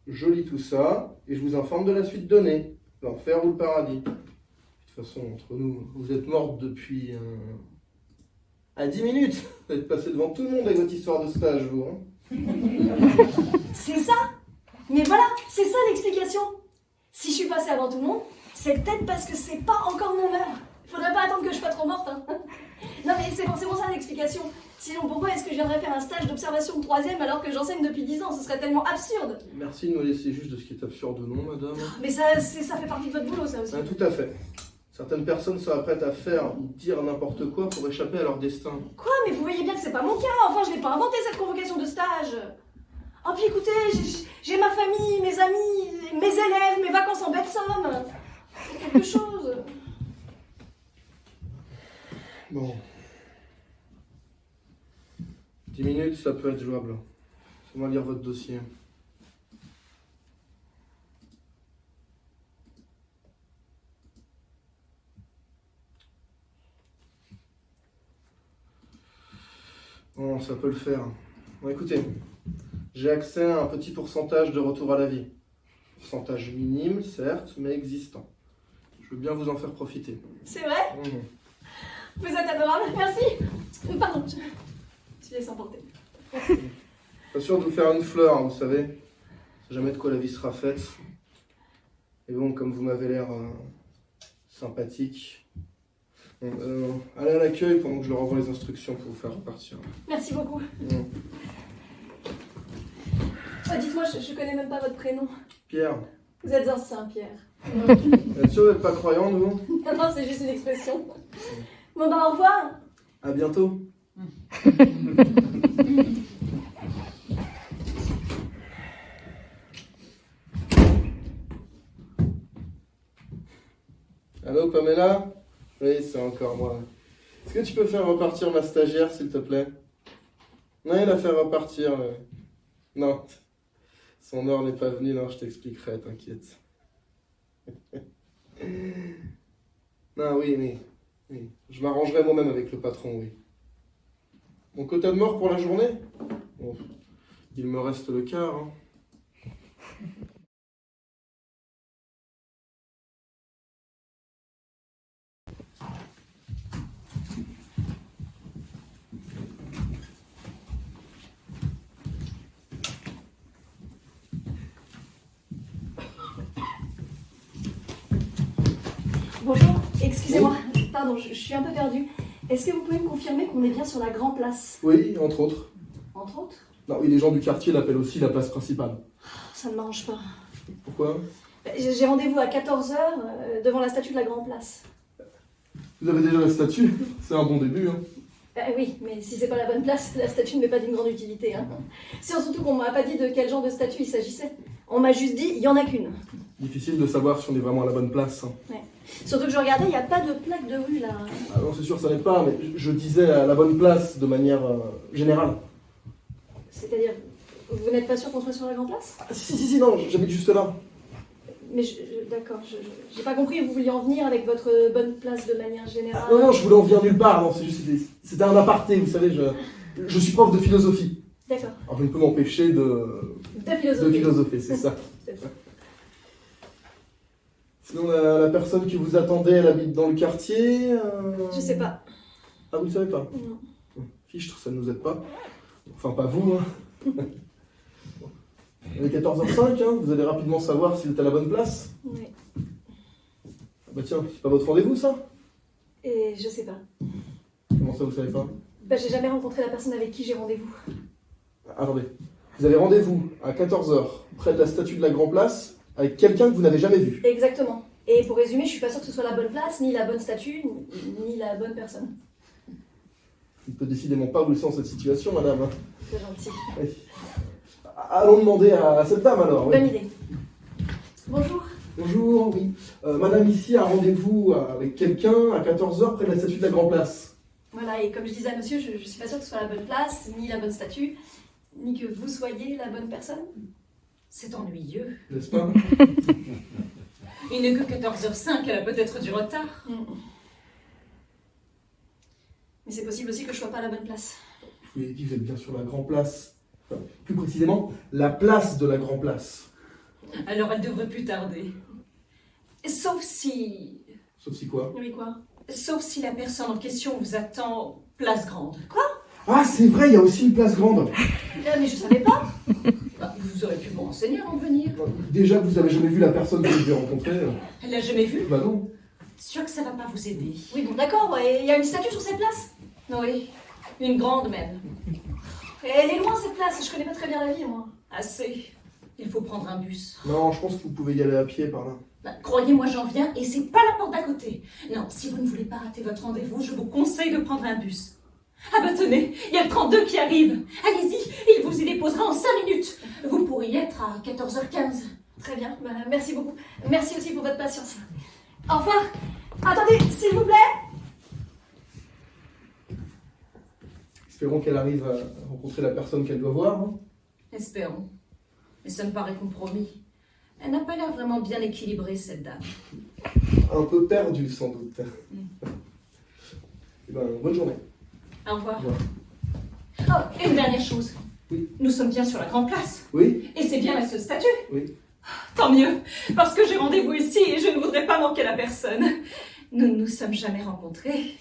S2: Je lis tout ça et je vous informe de la suite donnée, l'enfer ou le paradis. De toute façon, entre nous, vous êtes morte depuis... à 10 minutes. Vous êtes passé devant tout le monde avec votre histoire de stage, vous. Hein.
S3: C'est ça. Mais voilà, c'est ça l'explication. Si je suis passée avant tout le monde, c'est peut-être parce que c'est pas encore mon heure. Faudrait pas attendre que je sois trop morte. Hein. Non mais c'est pour ça l'explication. Sinon pourquoi est-ce que je viendrais faire un stage d'observation de 3e alors que j'enseigne depuis 10 ans? Ce serait tellement absurde.
S2: Merci de me laisser juste de ce qui est absurde ou non, madame.
S3: Mais ça fait partie de votre boulot, ça aussi.
S2: Tout à fait. Certaines personnes seraient prêtes à faire ou dire n'importe quoi pour échapper à leur destin.
S3: Quoi? Mais vous voyez bien que c'est pas mon cas. Enfin, je l'ai pas inventé cette convocation de stage. Oh puis écoutez, j'ai ma famille, mes amis, mes élèves, mes vacances en baie de Somme. C'est quelque chose.
S2: Bon. 10 minutes, ça peut être jouable. Laissez-moi lire votre dossier. Bon, ça peut le faire. Bon, écoutez, j'ai accès à un petit pourcentage de retour à la vie. Pourcentage minime, certes, mais existant. Je veux bien vous en faire profiter.
S3: C'est vrai? Vous êtes adorable, merci. Pardon, je laisse emporter.
S2: Pas sûr de vous faire une fleur, hein, vous savez. C'est jamais de quoi la vie sera faite. Et bon, comme vous m'avez l'air sympathique, allez à l'accueil pendant que je leur envoie les instructions pour vous faire repartir.
S3: Merci beaucoup. Dites-moi, je connais même pas votre prénom.
S2: Pierre.
S3: Vous êtes un saint, Pierre.
S2: Vous êtes sûr d'être pas croyant, vous?
S3: Non, c'est juste une expression. Bon bah au revoir.
S2: À bientôt. Allô, Pamela? Oui, c'est encore moi.
S4: Est-ce que tu peux faire repartir ma stagiaire, s'il te plaît? Non, il a fait repartir. Non, son heure n'est pas venue, non, je t'expliquerai, t'inquiète. Non, oui. Je m'arrangerai moi-même avec le patron, oui. Mon quota de mort pour la journée? Bon, il me reste le quart, hein.
S3: Bonjour, excusez-moi, pardon, je suis un peu perdue. Est-ce que vous pouvez me confirmer qu'on est bien sur la Grand Place?
S4: Oui, entre autres.
S3: Entre autres?
S4: Non, oui, les gens du quartier l'appellent aussi la place principale.
S3: Ça ne m'arrange pas.
S4: Pourquoi?
S3: J'ai rendez-vous à 14 h devant la statue de la Grand Place.
S4: Vous avez déjà la statue? C'est un bon début, hein.
S3: Oui, mais si c'est pas la bonne place, la statue ne m'est pas d'une grande utilité. Hein. C'est surtout qu'on m'a pas dit de quel genre de statue il s'agissait. On m'a juste dit, il y en a qu'une.
S4: Difficile de savoir si on est vraiment à la bonne place, hein.
S3: Ouais. Surtout que je regardais, il n'y a pas de plaque de rue là.
S4: Ah non, c'est sûr, ça n'est pas, mais je disais à la bonne place de manière générale.
S3: C'est-à-dire, vous n'êtes pas sûr qu'on soit sur la Grand Place?
S4: Ah, si, non, j'habite juste là.
S3: Mais d'accord, j'ai pas compris où vous vouliez en venir avec votre bonne place de manière générale.
S4: Non, je voulais en venir nulle part, non, c'est juste, c'était un aparté, vous savez, je suis prof de philosophie.
S3: D'accord.
S4: Alors je ne peux m'empêcher de philosopher, c'est ça.
S3: C'est ça.
S4: Sinon, la personne qui vous attendait, elle habite dans le quartier
S3: Je sais pas.
S4: Ah, vous ne savez pas?
S3: Non.
S4: Fichtre, ça ne nous aide pas. Enfin, pas vous, hein. Il est 14h05, hein, vous allez rapidement savoir s'il est à la bonne place.
S3: Oui.
S4: Ah bah tiens, c'est pas votre rendez-vous, ça?
S3: Et je sais pas.
S4: Comment ça, vous savez pas?
S3: Bah, j'ai jamais rencontré la personne avec qui j'ai rendez-vous.
S4: Attendez, vous avez rendez-vous à 14h, près de la statue de la Grand Place, avec quelqu'un que vous n'avez jamais vu.
S3: Exactement. Et pour résumer, je suis pas sûre que ce soit la bonne place, ni la bonne statue, ni la bonne personne.
S4: Je ne peux décidément pas vous laisser dans cette situation, madame.
S3: C'est gentil.
S4: Oui. Allons demander à cette dame, alors. Oui.
S3: Bonne idée. Bonjour.
S4: Bonjour, oui. Madame ici a rendez-vous avec quelqu'un à 14h près de la statue de la Grand Place.
S3: Voilà, et comme je disais à monsieur, je suis pas sûre que ce soit la bonne place, ni la bonne statue, ni que vous soyez la bonne personne.
S1: C'est ennuyeux.
S4: N'est-ce pas?
S1: Il n'est que 14h05, elle a peut-être du retard.
S3: Mais c'est possible aussi que je sois pas à la bonne place.
S4: Je vous l'ai dit, vous êtes bien sur la Grand Place. Enfin, plus précisément, la place de la Grand Place.
S1: Alors elle devrait plus tarder. Sauf si
S4: Sauf si quoi?
S3: Oui, quoi?
S1: Sauf si la personne en question vous attend place grande. Quoi?
S4: Ah, c'est vrai, il y a aussi une place grande.
S3: Mais je savais pas.
S1: Bah, vous aurez pu vous renseigner avant de venir.
S4: Déjà que vous avez jamais vu la personne que vous devez rencontrer.
S1: Elle l'a jamais vue?
S4: Bah non.
S1: Sûr que ça va pas vous aider.
S3: Oui, bon, d'accord, ouais, il y a une statue sur cette place.
S1: Oui, une grande même.
S3: Et elle est loin cette place, je connais pas très bien la ville, moi.
S1: Assez. Il faut prendre un bus.
S4: Non, je pense que vous pouvez y aller à pied par là.
S1: Bah, croyez-moi, j'en viens et c'est pas la porte d'à côté. Non, si vous ne voulez pas rater votre rendez-vous, je vous conseille de prendre un bus. Ah bah tenez, il y a le 32 qui arrive. Allez-y, il vous y déposera en 5 minutes. Vous pourrez y être à 14h15.
S3: Très bien, bah, merci beaucoup. Merci aussi pour votre patience. Au revoir. Attendez, s'il vous plaît.
S4: Espérons qu'elle arrive à rencontrer la personne qu'elle doit voir. Hein.
S1: Espérons. Mais ça me paraît compromis. Elle n'a pas l'air vraiment bien équilibrée, cette dame.
S4: Un peu perdue, sans doute. Eh ben, bonne journée.
S1: Au revoir.
S4: Au revoir.
S1: Oh, et une dernière chose.
S4: Oui.
S1: Nous sommes bien sur la Grande Place.
S4: Oui?
S1: Et c'est bien la seule statue.
S4: Oui.
S1: Tant mieux, parce que j'ai rendez-vous ici et je ne voudrais pas manquer la personne. Nous ne nous sommes jamais rencontrés.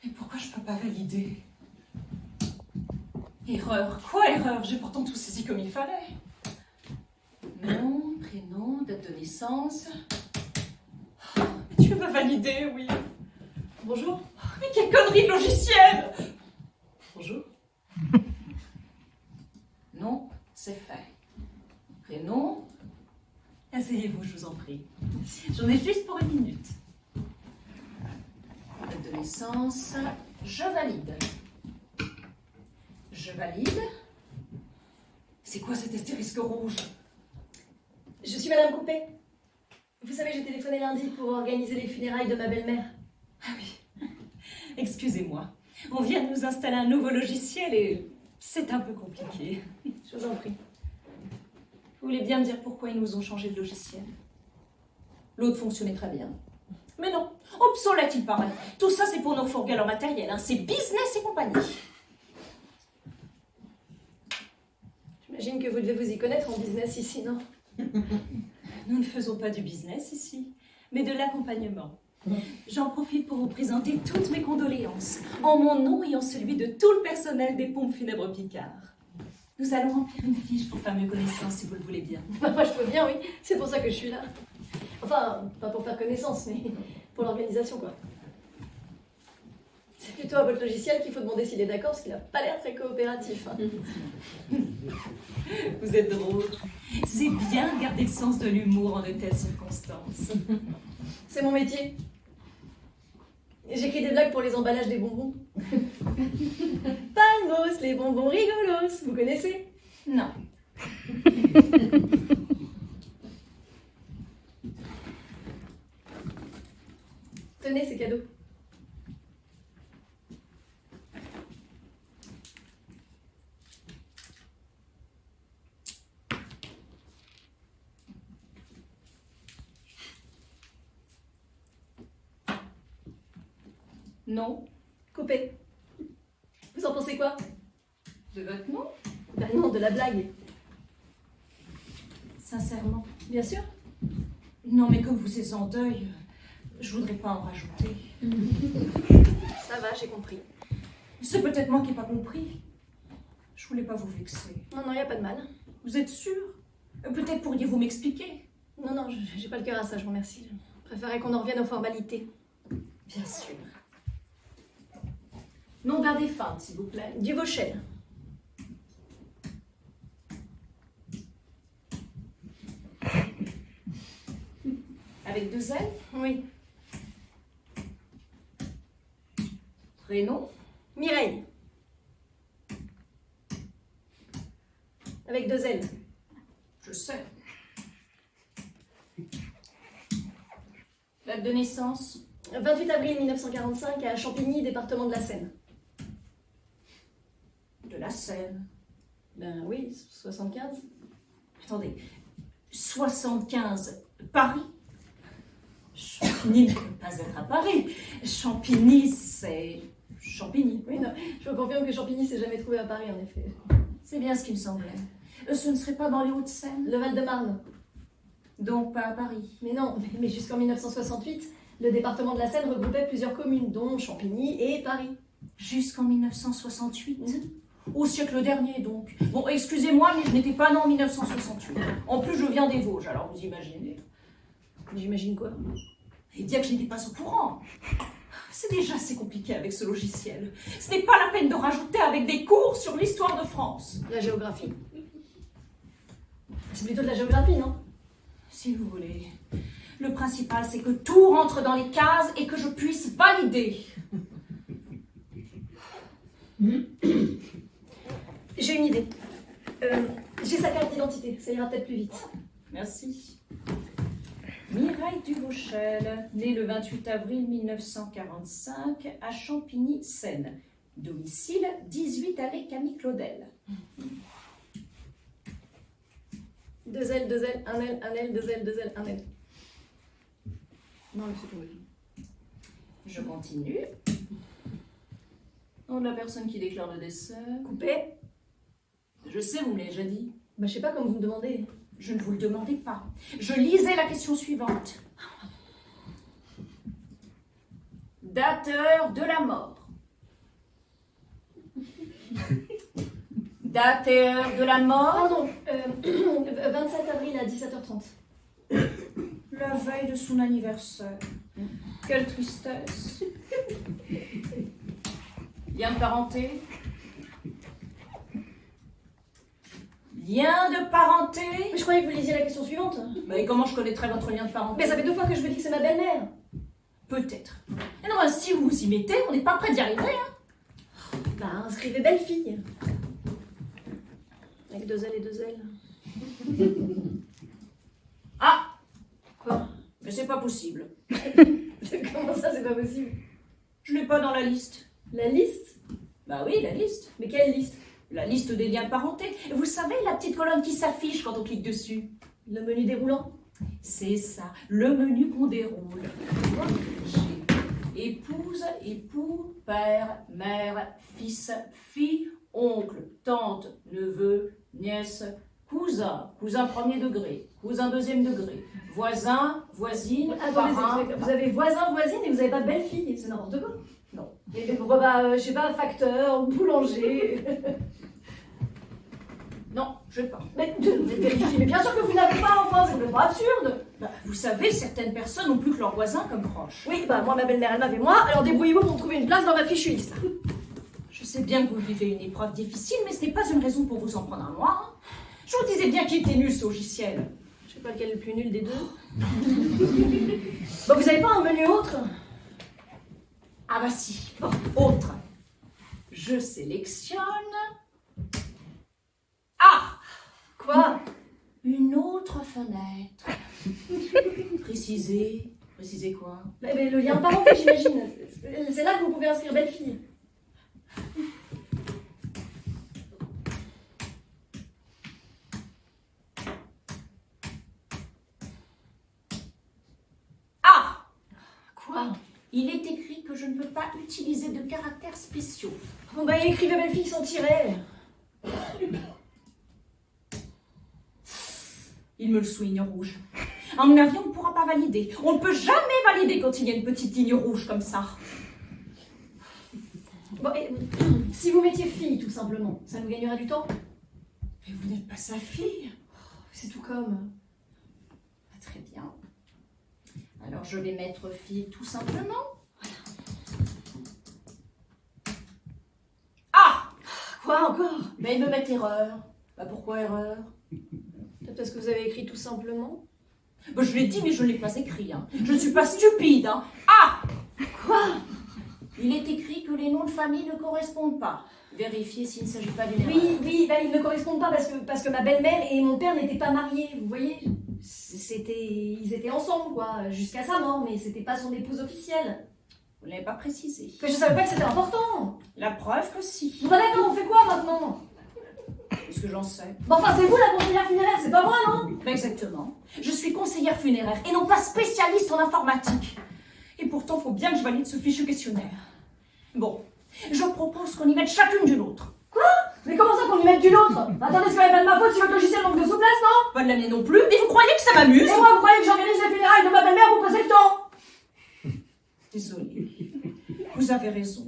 S1: Mais pourquoi je ne peux pas valider? Erreur. Quoi erreur? J'ai pourtant tout saisi comme il fallait. Nom, prénom, date de naissance. Mais tu vas valider, oui.
S3: Bonjour.
S1: Mais quelle connerie de logiciel! Bonjour. Non, c'est fait. Prénom. Asseyez-vous, je vous en prie. J'en ai juste pour 1 minute. Date de naissance. Je valide. Je valide. C'est quoi cet astérisque rouge?
S3: Je suis Madame Coupé. Vous savez, j'ai téléphoné lundi pour organiser les funérailles de ma belle-mère.
S1: Ah oui. Excusez-moi. On vient de nous installer un nouveau logiciel et c'est un peu compliqué.
S3: Je vous en prie.
S1: Vous voulez bien me dire pourquoi ils nous ont changé de logiciel? L'autre fonctionnait très bien. Mais non, obsolète il paraît. Tout ça c'est pour nos fourgues en matériel, hein. C'est business et compagnie.
S3: J'imagine que vous devez vous y connaître en business ici, non?
S1: Nous ne faisons pas du business ici, mais de l'accompagnement. J'en profite pour vous présenter toutes mes condoléances, en mon nom et en celui de tout le personnel des pompes funèbres Picard. Nous allons remplir une fiche pour faire mieux connaissance, si vous le voulez bien.
S3: Moi, je peux bien, oui. C'est pour ça que je suis là. Enfin, pas pour faire connaissance, mais pour l'organisation, quoi. C'est plutôt à votre logiciel qu'il faut demander s'il est d'accord, parce qu'il n'a pas l'air très coopératif. Hein.
S1: Vous êtes drôle. C'est bien de garder le sens de l'humour en de telles circonstances.
S3: C'est mon métier. J'écris des blagues pour les emballages des bonbons. Palmos, les bonbons rigolos, vous connaissez?
S1: Non.
S3: Tenez, c'est cadeau.
S1: Non.
S3: Coupé. Vous en pensez quoi?
S1: De votre nom?
S3: Bah non, de la blague.
S1: Sincèrement.
S3: Bien sûr.
S1: Non, mais comme vous êtes en deuil, je voudrais pas en rajouter.
S3: Ça va, j'ai compris.
S1: C'est peut-être moi qui n'ai pas compris. Je voulais pas vous vexer.
S3: Non, non, y a pas de mal.
S1: Vous êtes sûr? Peut-être pourriez-vous m'expliquer?
S3: Non, non, j'ai pas le cœur à ça, je vous remercie. Je préférais qu'on en revienne aux formalités.
S1: Bien sûr. Nom d'un défunt, s'il vous plaît.
S3: Duvauchel.
S1: Avec 2 L?
S3: Oui.
S1: Prénom?
S3: Mireille. Avec 2 L.
S1: Je sais. Date de naissance?
S3: 28 avril 1945 à Champigny, département de la Seine.
S1: De la Seine.
S3: Ben oui, 75.
S1: Attendez. 75. Paris? Champigny ne peut pas être à Paris. Champigny, c'est... Champigny.
S3: Oui, non, je vous confirme que Champigny s'est jamais trouvé à Paris, en effet.
S1: C'est bien ce qui me semblait. Ce ne serait pas dans les Hauts-de-Seine?
S3: Le Val-de-Marne.
S1: Donc pas à Paris.
S3: Mais non, mais jusqu'en 1968, le département de la Seine regroupait plusieurs communes, dont Champigny et Paris.
S1: Jusqu'en 1968? Au siècle dernier, donc. Bon, excusez-moi, mais je n'étais pas née en 1968. En plus, je viens des Vosges, alors vous imaginez.
S3: J'imagine quoi?
S1: Et bien que je n'étais pas au courant. C'est déjà assez compliqué avec ce logiciel. Ce n'est pas la peine de rajouter avec des cours sur l'histoire de France.
S3: La géographie. C'est plutôt de la géographie, non?
S1: Si vous voulez. Le principal, c'est que tout rentre dans les cases et que je puisse valider.
S3: J'ai une idée. J'ai sa carte d'identité, ça ira peut-être plus vite.
S1: Merci. Mireille Duvauchel, née le 28 avril 1945 à Champigny-Seine. Domicile 18 allée Camille Claudel.
S3: 2 L, 2 L, 1 L, 1 L, 2 L, 2 L, 1 L. Non, c'est tout.
S1: Je continue. Nom de la personne qui déclare le décès.
S3: Coupé?
S1: Je sais, vous me l'avez déjà dit.
S3: Bah, je sais pas comme vous me demandez.
S1: Je ne vous le demandais pas. Je lisais la question suivante. Date, heure de la mort. Date et heure de la mort.
S3: Pardon, 27 avril à 17h30.
S1: La veille de son anniversaire. Quelle tristesse. Lien de parenté. Lien de parenté.
S3: Mais je croyais que vous lisiez la question suivante.
S1: Mais comment je connaîtrais votre lien de parenté?
S3: Mais ça fait 2 fois que je vous dis que c'est ma belle-mère.
S1: Peut-être. Et non, si vous vous y mettez, on n'est pas près d'y arriver. Hein.
S3: Bah, inscrivez belle fille. Avec 2 L et 2 L.
S1: Mais c'est pas possible.
S3: Comment ça, c'est pas possible?
S1: Je l'ai pas dans la liste.
S3: La liste?
S1: Bah oui, la liste.
S3: Mais quelle liste?
S1: La liste des liens de parenté. Vous savez, la petite colonne qui s'affiche quand on clique dessus.
S3: Le menu déroulant?
S1: C'est ça, le menu qu'on déroule. Moi, j'ai épouse, époux, père, mère, fils, fille, oncle, tante, neveu, nièce, cousin, cousin premier degré, cousin deuxième degré, voisin, voisine,
S3: Attendez,
S1: parrain.
S3: vous avez voisin, voisine et vous avez pas belle-fille, c'est n'importe quoi.
S1: Non.
S3: Et pourquoi pas, je sais pas, facteur, boulanger.
S1: Non, je sais pas.
S3: Mais vérifiez, mais bien sûr que vous n'avez pas, enfin, c'est complètement absurde.
S1: Bah, vous savez, certaines personnes n'ont plus que leurs voisins comme proches.
S3: Oui, bah moi, ma belle-mère, elle m'avait moi, alors débrouillez-vous pour me trouver une place dans ma fichue liste.
S1: Je sais bien que vous vivez une épreuve difficile, mais ce n'est pas une raison pour vous en prendre à moi. Hein. Je vous disais bien qu'il était nul ce logiciel.
S3: Je sais pas lequel est le plus nul des deux. Bah vous avez pas un menu autre?
S1: Ah bah si, bon, autre. Je sélectionne... Ah!
S3: Quoi?
S1: Une autre fenêtre. Préciser quoi?
S3: Mais le lien de parenté, j'imagine. C'est là que vous pouvez inscrire belle-fille.
S1: Ah!
S3: Quoi?
S1: Il est écrit que je ne peux pas utiliser de caractères spéciaux.
S3: Bon bah écrivez belle-fille sans tirer.
S1: Il me le souligne en rouge. À mon avis, on ne pourra pas valider. On ne peut jamais valider quand il y a une petite ligne rouge comme ça.
S3: Bon, et, si vous mettiez fille, tout simplement, ça nous gagnerait du temps?
S1: Mais vous n'êtes pas sa fille.
S3: C'est tout comme.
S1: Ah, très bien. Alors, je vais mettre fille tout simplement. Ah!
S3: Quoi encore?
S1: Mais il me met erreur. Bah pourquoi erreur?
S3: Peut-être parce que vous avez écrit tout simplement.
S1: Bah, je l'ai dit, mais je ne l'ai pas écrit. Hein. Je ne suis pas stupide. Hein. Ah!
S3: Quoi?
S1: Il est écrit que les noms de famille ne correspondent pas. Vérifiez s'il ne s'agit pas d'une erreur.
S3: Oui, bah, ils ne correspondent pas parce que ma belle-mère et mon père n'étaient pas mariés, vous voyez? Ils étaient ensemble, quoi, jusqu'à sa mort, mais c'était pas son épouse officielle.
S1: Vous ne l'avez pas précisé.
S3: Que je savais pas que c'était important.
S1: La preuve que si.
S3: Bon bah d'accord, on fait quoi maintenant?
S1: Qu'est-ce que j'en sais?
S3: Bon enfin c'est vous la conseillère funéraire, c'est pas moi non?
S1: Bah, exactement. Je suis conseillère funéraire et non pas spécialiste en informatique. Et pourtant, il faut bien que je valide ce fichu questionnaire. Bon, je propose qu'on y mette chacune d'une autre.
S3: Quoi? Mais comment ça qu'on y mette d'une autre? Attendez, c'est quand même pas de ma faute si votre logiciel manque de souplesse, non?
S1: Pas de la mienne non plus. Et vous croyez que ça m'amuse?
S3: Et moi, vous croyez que j'organise les funérailles de ma belle-mère, vous passez le temps?
S1: Désolée. Vous avez raison.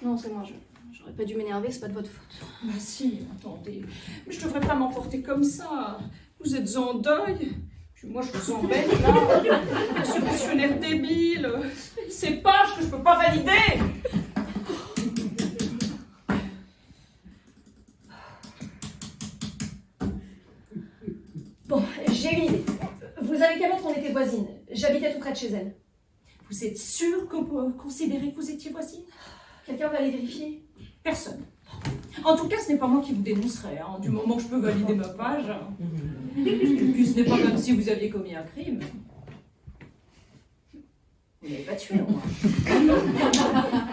S3: Non, c'est moi, j'aurais pas dû m'énerver, c'est pas de votre faute.
S1: Bah si, attendez. Mais je devrais pas m'emporter comme ça. Vous êtes en deuil. Puis moi, je vous embête, là. Ce questionnaire débile. Ces pages que je peux pas valider.
S3: Bon, j'ai une idée. Vous avez qu'à mettre qu'on était voisines. J'habitais tout près de chez elle.
S1: Vous êtes sûr qu'on peut considérer que vous étiez voisine?
S3: Quelqu'un va aller vérifier?
S1: Personne. En tout cas, ce n'est pas moi qui vous dénoncerai, hein, du moment que je peux valider ma page. Et puis ce n'est pas comme si vous aviez commis un crime. Vous n'avez pas tué, au moins.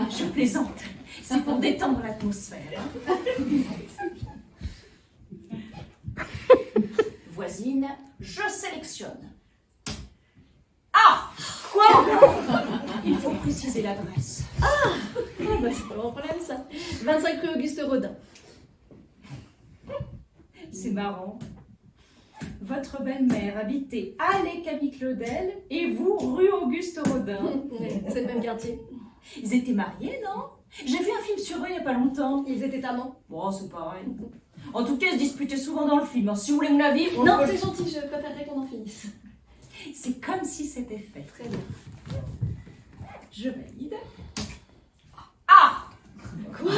S1: Je plaisante. C'est pour détendre l'atmosphère. Voisine, je sélectionne. Ah!
S3: Quoi?
S1: Il faut préciser l'adresse.
S3: Ah bah c'est pas mon problème ça. 25 rue Auguste Rodin.
S1: C'est marrant. Votre belle-mère habitait allée Camille Claudel et vous, rue Auguste Rodin.
S3: C'est le même quartier.
S1: Ils étaient mariés, non? J'ai vu un film sur eux il n'y a pas longtemps.
S3: Ils étaient amants.
S1: Bon, c'est pareil. En tout cas, ils se disputaient souvent dans le film. Si vous voulez mon avis, on
S3: Non,
S1: peut-
S3: c'est gentil, je préférerais qu'on en finisse.
S1: C'est comme si c'était fait.
S3: Très bien.
S1: Je valide. Ah!
S3: Quoi?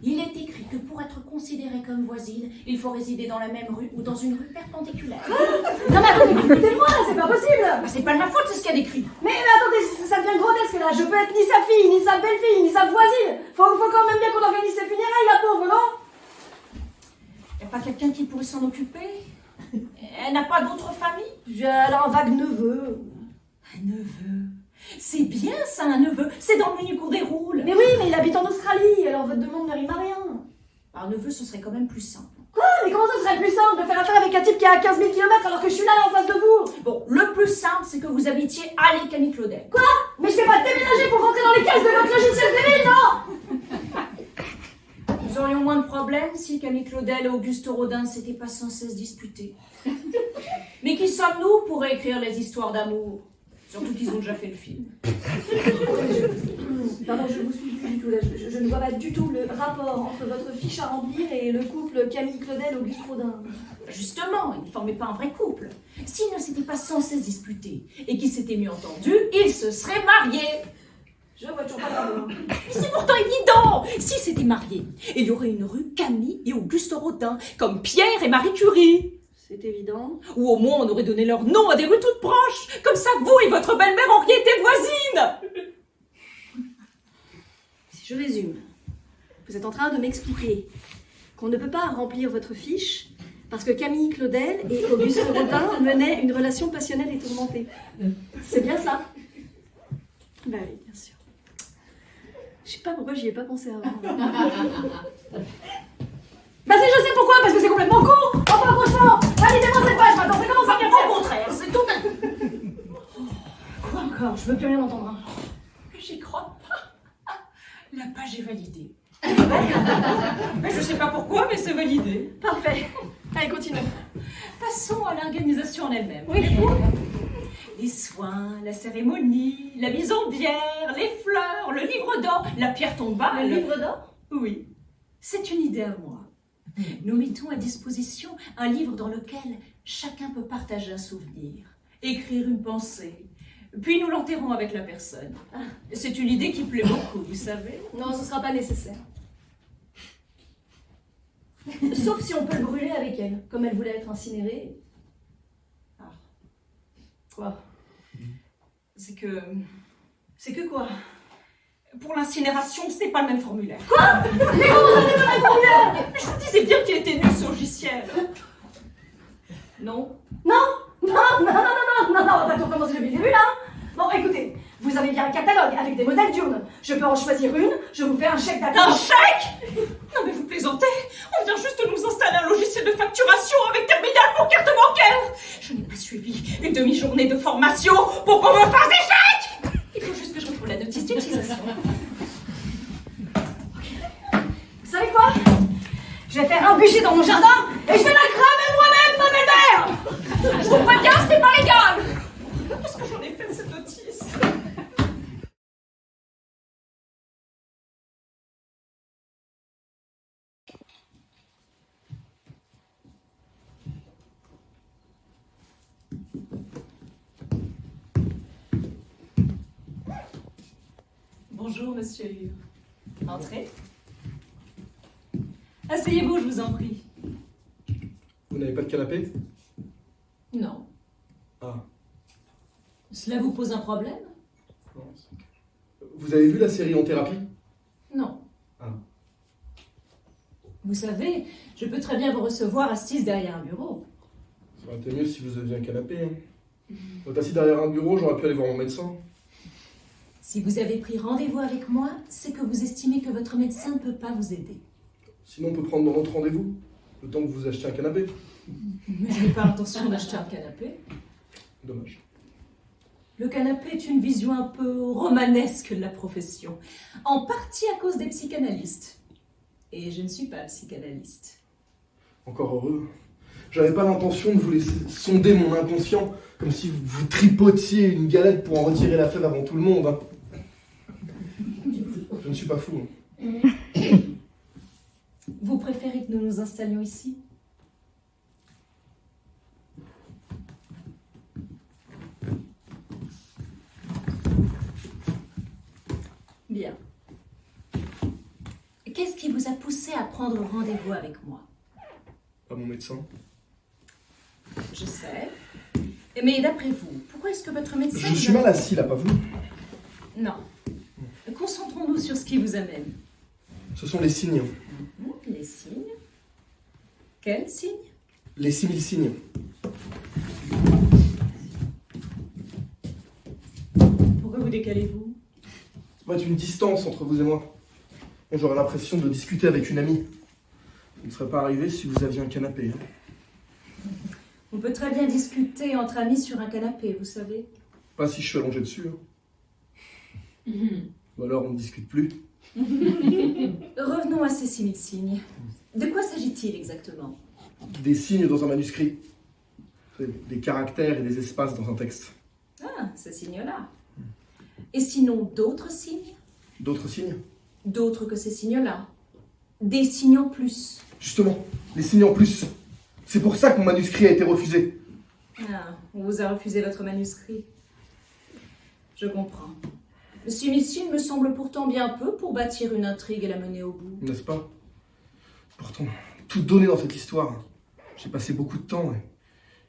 S1: Il est écrit que pour être considéré comme voisine, il faut résider dans la même rue ou dans une rue perpendiculaire.
S3: Non mais attendez, écoutez-moi là, c'est pas possible.
S1: Bah, c'est pas de ma faute, c'est ce qu'il y a d'écrit.
S3: Mais attendez, ça devient grotesque là. Je peux être ni sa fille, ni sa belle-fille, ni sa voisine. Faut quand même bien qu'on organise ses funérailles, la pauvre, non?
S1: Y a pas quelqu'un qui pourrait s'en occuper? Elle n'a pas d'autre famille?
S3: J'ai alors un vague neveu.
S1: neveu. C'est bien ça, un neveu. C'est dans le menu qu'on déroule.
S3: Mais oui, mais il habite en Australie, alors votre demande ne rime à rien.
S1: Un neveu, ce serait quand même plus simple.
S3: Mais comment ça serait plus simple de faire affaire avec un type qui est à 15 000 km alors que je suis là en face de vous?
S1: Bon, le plus simple, c'est que vous habitiez à les Camille Claudel.
S3: Quoi? Mais je t'ai pas déménagé pour rentrer dans les cases de votre logiciel débile, non?
S1: Nous aurions moins de problèmes si Camille Claudel et Auguste Rodin ne s'étaient pas sans cesse disputés. Mais qui sommes-nous pour écrire les histoires d'amour? Surtout qu'ils ont déjà fait le film.
S3: Pardon, je vous suis plus du tout là. Je ne vois pas du tout le rapport entre votre fiche à remplir et le couple Camille Claudel-Auguste Rodin.
S1: Justement, ils ne formaient pas un vrai couple. S'ils ne s'étaient pas sans cesse disputés et qu'ils s'étaient mieux entendus, ils se seraient mariés.
S3: Je vois toujours pas le rapport.
S1: Mais c'est pourtant évident. S'ils s'étaient mariés, il y aurait une rue Camille et Auguste Rodin, comme Pierre et Marie Curie.
S3: C'est évident.
S1: Ou au moins on aurait donné leur nom à des rues toutes proches. Comme ça, vous et votre belle-mère auriez été voisines.
S3: Si je résume, vous êtes en train de m'expliquer qu'on ne peut pas remplir votre fiche parce que Camille Claudel et Auguste Rodin menaient une relation passionnelle et tourmentée. C'est bien ça? Bah oui, bien sûr. Je sais pas pourquoi j'y ai pas pensé avant. Bah si, je sais pourquoi, parce que c'est complètement con. Enfin franchement, validez-moi cette page maintenant, c'est comment ça vient
S1: Au contraire, c'est tout.
S3: Quoi encore? Je veux plus rien entendre. Hein.
S1: J'y crois pas. La page est validée. Mais je sais pas pourquoi, mais c'est validé.
S3: Parfait. Allez, continuons.
S1: Passons à l'organisation en elle-même.
S3: Oui.
S1: Les soins, la cérémonie, la mise en bière, les fleurs, le livre d'or, la pierre tombale.
S3: Le livre d'or?
S1: Oui, c'est une idée à moi. Nous mettons à disposition un livre dans lequel chacun peut partager un souvenir, écrire une pensée, puis nous l'enterrons avec la personne. C'est une idée qui plaît beaucoup, vous savez.
S3: Non, ce sera pas nécessaire. Sauf si on peut le brûler avec elle, comme elle voulait être incinérée.
S1: Ah.
S3: Quoi?
S1: C'est que
S3: quoi?
S1: pour l'incinération, c'est pas le même formulaire.
S3: Quoi? Mais comment ça c'est pas le formulaire?
S1: Je vous disais bien qu'il était nul ce logiciel. Non?
S3: Non, on va pas tout recommencer depuis le début là. Bon, écoutez, vous avez bien un catalogue avec des modèles diurnes. Je peux en choisir une, je vous fais un chèque
S1: Un
S3: d'attente.
S1: chèque? Non mais vous plaisantez. On vient juste de nous installer un logiciel de facturation avec terminal pour carte bancaire. Je n'ai pas suivi une demi-journée de formation pour qu'on me fasse des chèques. Il faut juste que je retrouve la notice d'utilisation.
S3: Vous savez quoi? Je vais faire un bûcher dans mon jardin et je vais la cramer moi-même, ma belle-mère.
S1: Je vous préviens, c'est pas légal. Qu'est-ce que j'en ai fait de cette notice? Bonjour, monsieur. Entrez. Asseyez-vous, je vous en prie.
S4: Vous n'avez pas de canapé?
S1: Non.
S4: Ah.
S1: Cela vous pose un problème?
S4: Non, vous avez vu la série En thérapie?
S1: Non.
S4: Ah.
S1: Vous savez, je peux très bien vous recevoir assise derrière un bureau.
S4: Ça aurait été mieux si vous aviez un canapé. Hein. Assis derrière un bureau, j'aurais pu aller voir mon médecin.
S1: Si vous avez pris rendez-vous avec moi, c'est que vous estimez que votre médecin ne peut pas vous aider.
S4: Sinon, on peut prendre dans notre rendez-vous, le temps que vous achetez un canapé.
S1: Mais je n'ai pas l'intention d'acheter un canapé.
S4: Dommage.
S1: Le canapé est une vision un peu romanesque de la profession, en partie à cause des psychanalystes. Et je ne suis pas psychanalyste.
S4: Encore heureux. J'avais pas l'intention de vous laisser sonder mon inconscient, comme si vous tripotiez une galette pour en retirer la fève avant tout le monde. Hein. Je ne suis pas fou. Hein.
S1: Vous préférez que nous nous installions ici? Bien. Qu'est-ce qui vous a poussé à prendre rendez-vous avec moi?
S4: Pas mon médecin.
S1: Je sais. Mais d'après vous, pourquoi est-ce que votre médecin...
S4: Je suis mal assis là, pas vous.
S1: Non. Concentrons-nous sur ce qui vous amène.
S4: Ce sont les signes.
S1: Les signes. Quels signes?
S4: Les 6000 signes.
S1: décalez-vous?
S4: Ça va être une distance entre vous et moi. Et j'aurais l'impression de discuter avec une amie. Ça ne serait pas arrivé si vous aviez un canapé. Hein.
S1: On peut très bien discuter entre amis sur un canapé, vous savez.
S4: Pas si je suis allongé dessus. Hein. Ou alors on ne discute plus.
S1: Revenons à ces 6000 signes. De quoi s'agit-il exactement?
S4: Des signes dans un manuscrit. Des caractères et des espaces dans un texte.
S1: Ah, ces signes-là. Et sinon, d'autres signes?
S4: D'autres signes?
S1: D'autres que ces signes-là. Des signes en plus.
S4: Justement, les signes en plus. C'est pour ça que mon manuscrit a été refusé.
S1: Ah, on vous a refusé votre manuscrit. Je comprends. 6000 signes me semble pourtant bien peu pour bâtir une intrigue et la mener au bout.
S4: N'est-ce pas? Pourtant, tout donné dans cette histoire. J'ai passé beaucoup de temps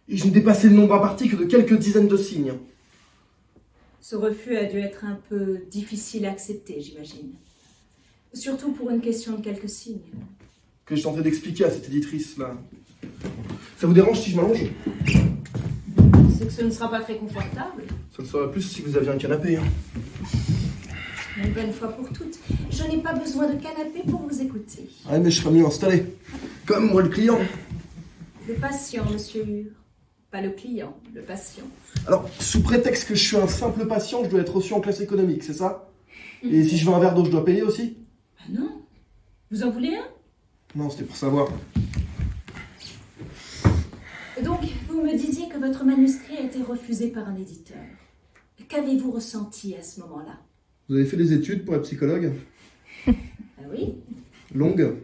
S4: et je n'ai dépassé le nombre imparti que de quelques dizaines de signes.
S1: Ce refus a dû être un peu difficile à accepter, j'imagine. Surtout pour une question de quelques signes.
S4: Que je tentais d'expliquer à cette éditrice-là. Ça vous dérange si je m'allonge?
S1: C'est que ce ne sera pas très confortable.
S4: Ça ne serait plus si vous aviez un canapé. Hein.
S1: Une bonne fois pour toutes, je n'ai pas besoin de canapé pour vous écouter.
S4: Ouais, mais je serais mieux installé. Comme moi le client.
S1: Le patient, monsieur Hure. Pas le client, le patient.
S4: Alors, sous prétexte que je suis un simple patient, je dois être reçu en classe économique, c'est ça? Et si je veux un verre d'eau, je dois payer aussi?
S1: Ah non. Vous en voulez un?
S4: Non, c'était pour savoir.
S1: Donc, vous me disiez que votre manuscrit a été refusé par un éditeur. Qu'avez-vous ressenti à ce moment-là?
S4: Vous avez fait des études pour être psychologue?
S1: Ah oui,
S4: Longues?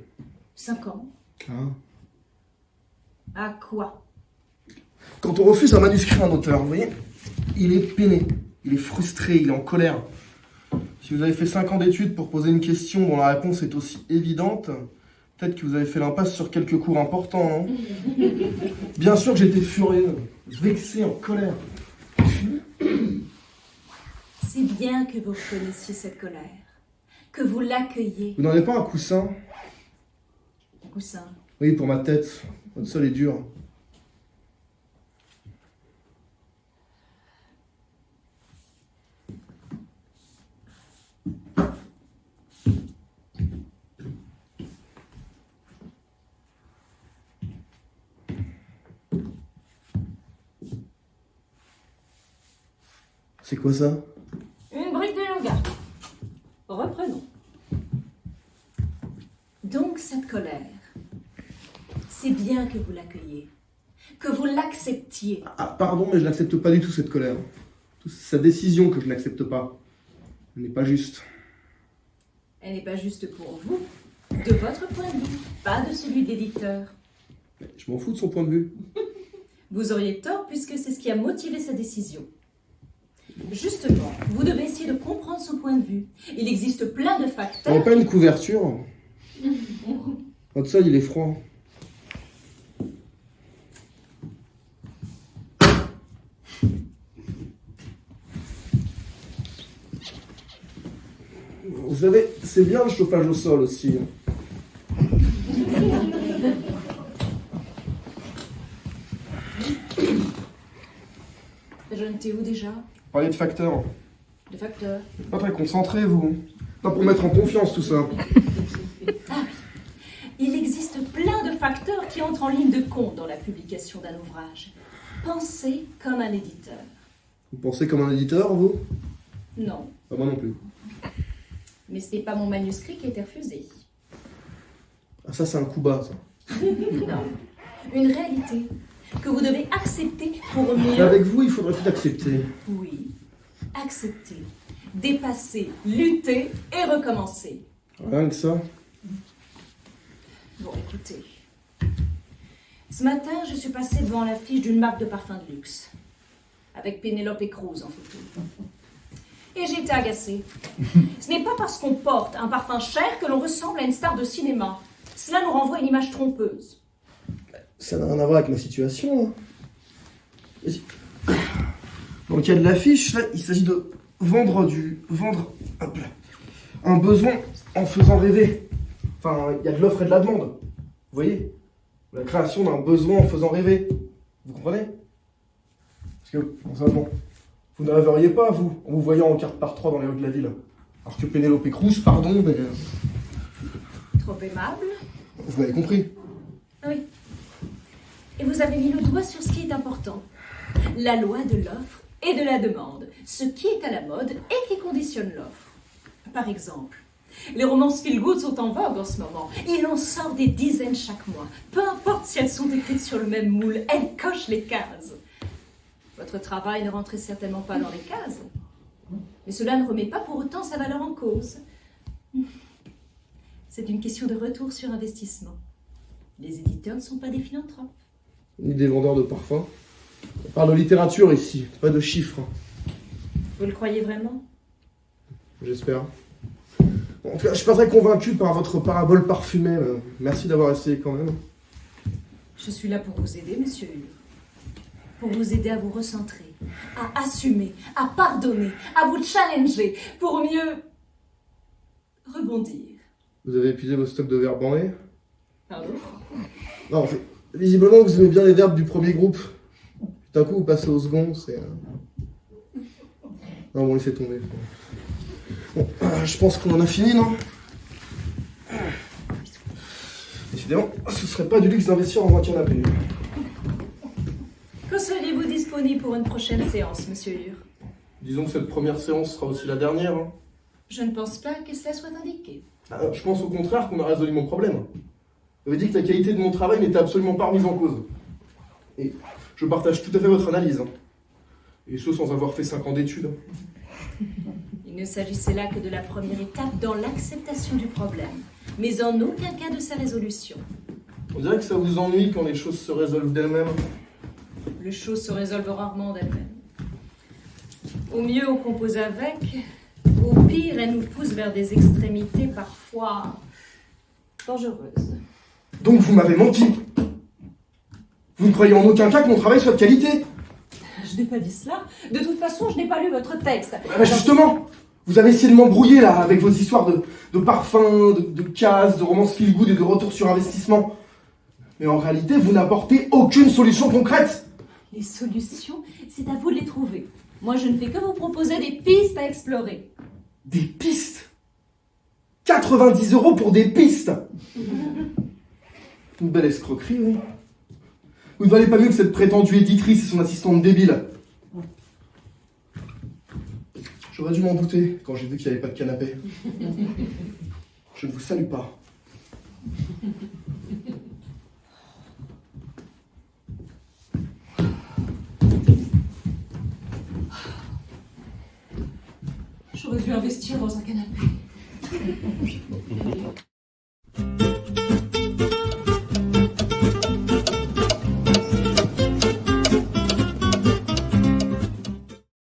S1: 5 ans.
S4: Ah.
S1: À quoi?
S4: Quand on refuse un manuscrit à un auteur, vous voyez, il est peiné, il est frustré, il est en colère. Si vous avez fait 5 ans d'études pour poser une question dont la réponse est aussi évidente, peut-être que vous avez fait l'impasse sur quelques cours importants, non? Bien sûr que j'étais furieux, vexé, en colère.
S1: C'est bien que vous reconnaissiez cette colère, que vous l'accueilliez.
S4: Vous n'en avez pas un coussin?
S1: Coussin.
S4: Oui, pour ma tête. Votre sol est dur. C'est quoi ça?
S1: Une brique de yoga. Reprenons. Donc cette colère, c'est bien que vous l'accueilliez, que vous l'acceptiez.
S4: Ah, pardon, mais je n'accepte pas du tout cette colère. C'est sa décision que je n'accepte pas. Elle n'est pas juste.
S1: Elle n'est pas juste pour vous, de votre point de vue, pas de celui de l'éditeur.
S4: Je m'en fous de son point de vue.
S1: Vous auriez tort puisque c'est ce qui a motivé sa décision. Justement, vous devez essayer de comprendre son point de vue. Il existe plein de
S4: Vous
S1: facteurs.
S4: n'avez pas une couverture? Votre sol, il est froid. Vous savez, c'est bien le chauffage au sol aussi.
S1: J'en étais où déjà?
S4: Parlez de facteurs.
S1: De facteurs.
S4: Pas très concentré, vous. Pas pour mettre en confiance tout ça.
S1: Ah oui. Il existe plein de facteurs qui entrent en ligne de compte dans la publication d'un ouvrage. Pensez comme un éditeur.
S4: Vous pensez comme un éditeur, vous?
S1: Non,
S4: Pas moi non plus.
S1: mais ce n'est pas mon manuscrit qui a été refusé.
S4: Ah, ça, c'est un coup bas, ça.
S1: Non, une réalité que vous devez accepter pour
S4: Mais
S1: mieux...
S4: avec vous, il faudrait tout accepter.
S1: Oui, accepter, dépasser, lutter et recommencer.
S4: Rien que ça.
S1: Bon, écoutez. Ce matin, je suis passée devant l'affiche d'une marque de parfum de luxe, avec Penelope Cruz en photo. Et j'ai été agacée. Ce n'est pas parce qu'on porte un parfum cher que l'on ressemble à une star de cinéma. Cela nous renvoie une image trompeuse.
S4: Ça n'a rien à voir avec ma situation. Hein. Dans le cas de l'affiche, là, il s'agit de vendre hop là, un besoin en faisant rêver. Enfin, il y a de l'offre et de la demande. Vous voyez? La création d'un besoin en faisant rêver. Vous comprenez? Parce que, bon, Vous ne rêveriez pas, vous, en vous voyant en carte par 3 dans les rues de la ville. Alors que Pénélope Cruz, pardon, mais...
S1: Trop aimable.
S4: Vous m'avez compris.
S1: Oui. Et vous avez mis le doigt sur ce qui est important. La loi de l'offre et de la demande. Ce qui est à la mode et qui conditionne l'offre. Par exemple, les romances feel-good sont en vogue en ce moment. Il en sort des dizaines chaque mois. Peu importe si elles sont écrites sur le même moule, elles cochent les cases. Votre travail ne rentrait certainement pas dans les cases. Mais cela ne remet pas pour autant sa valeur en cause. C'est une question de retour sur investissement. Les éditeurs ne sont pas des philanthropes.
S4: Ni des vendeurs de parfums. On parle de littérature ici, pas de chiffres.
S1: Vous le croyez vraiment?
S4: J'espère. Bon, en tout cas, je suis pas très convaincu par votre parabole parfumée. Merci d'avoir essayé quand même.
S1: Je suis là pour vous aider, monsieur Hur. Pour vous aider à vous recentrer, à assumer, à pardonner, à vous challenger, pour mieux rebondir.
S4: Vous avez épuisé vos stocks de verbes en haie?
S1: Pardon?
S4: Non, visiblement, vous aimez bien les verbes du premier groupe. D'un coup, vous passez au second, c'est... Non, bon, laissez tomber. Bon, je pense qu'on en a fini, non? Décidément, ce serait pas du luxe d'investir en moins qu'il y en a payé.
S1: Quand seriez-vous disponible pour une prochaine séance, monsieur Hur?
S4: Disons que cette première séance sera aussi la dernière. Hein.
S1: Je ne pense pas que cela soit indiqué.
S4: Je pense au contraire qu'on a résolu mon problème. Vous avez dit que la qualité de mon travail n'était absolument pas remise en cause. Et je partage tout à fait votre analyse. Hein. Et ce sans avoir fait 5 ans d'études.
S1: Il ne s'agissait là que de la première étape dans l'acceptation du problème, mais en aucun cas de sa résolution.
S4: On dirait que ça vous ennuie quand les choses se résolvent d'elles-mêmes.
S1: Les choses se résolvent rarement d'elles-mêmes. Au mieux, on compose avec. Au pire, elles nous poussent vers des extrémités parfois dangereuses.
S4: Donc vous m'avez menti. Vous ne croyez en aucun cas que mon travail soit de qualité.
S1: Je n'ai pas dit cela. De toute façon, je n'ai pas lu votre texte.
S4: Bah justement, vous avez essayé de m'embrouiller là avec vos histoires de parfums, de cases, de romances feel-good et de retour sur investissement. Mais en réalité, vous n'apportez aucune solution concrète.
S1: Les solutions, c'est à vous de les trouver. Moi, je ne fais que vous proposer des pistes à explorer.
S4: Des pistes? 90 € pour des pistes? Une belle escroquerie, oui. Vous ne valez pas mieux que cette prétendue éditrice et son assistante débile. J'aurais dû m'en douter quand j'ai vu qu'il n'y avait pas de canapé. Je ne vous salue pas.
S1: J'aurais dû investir dans un canapé.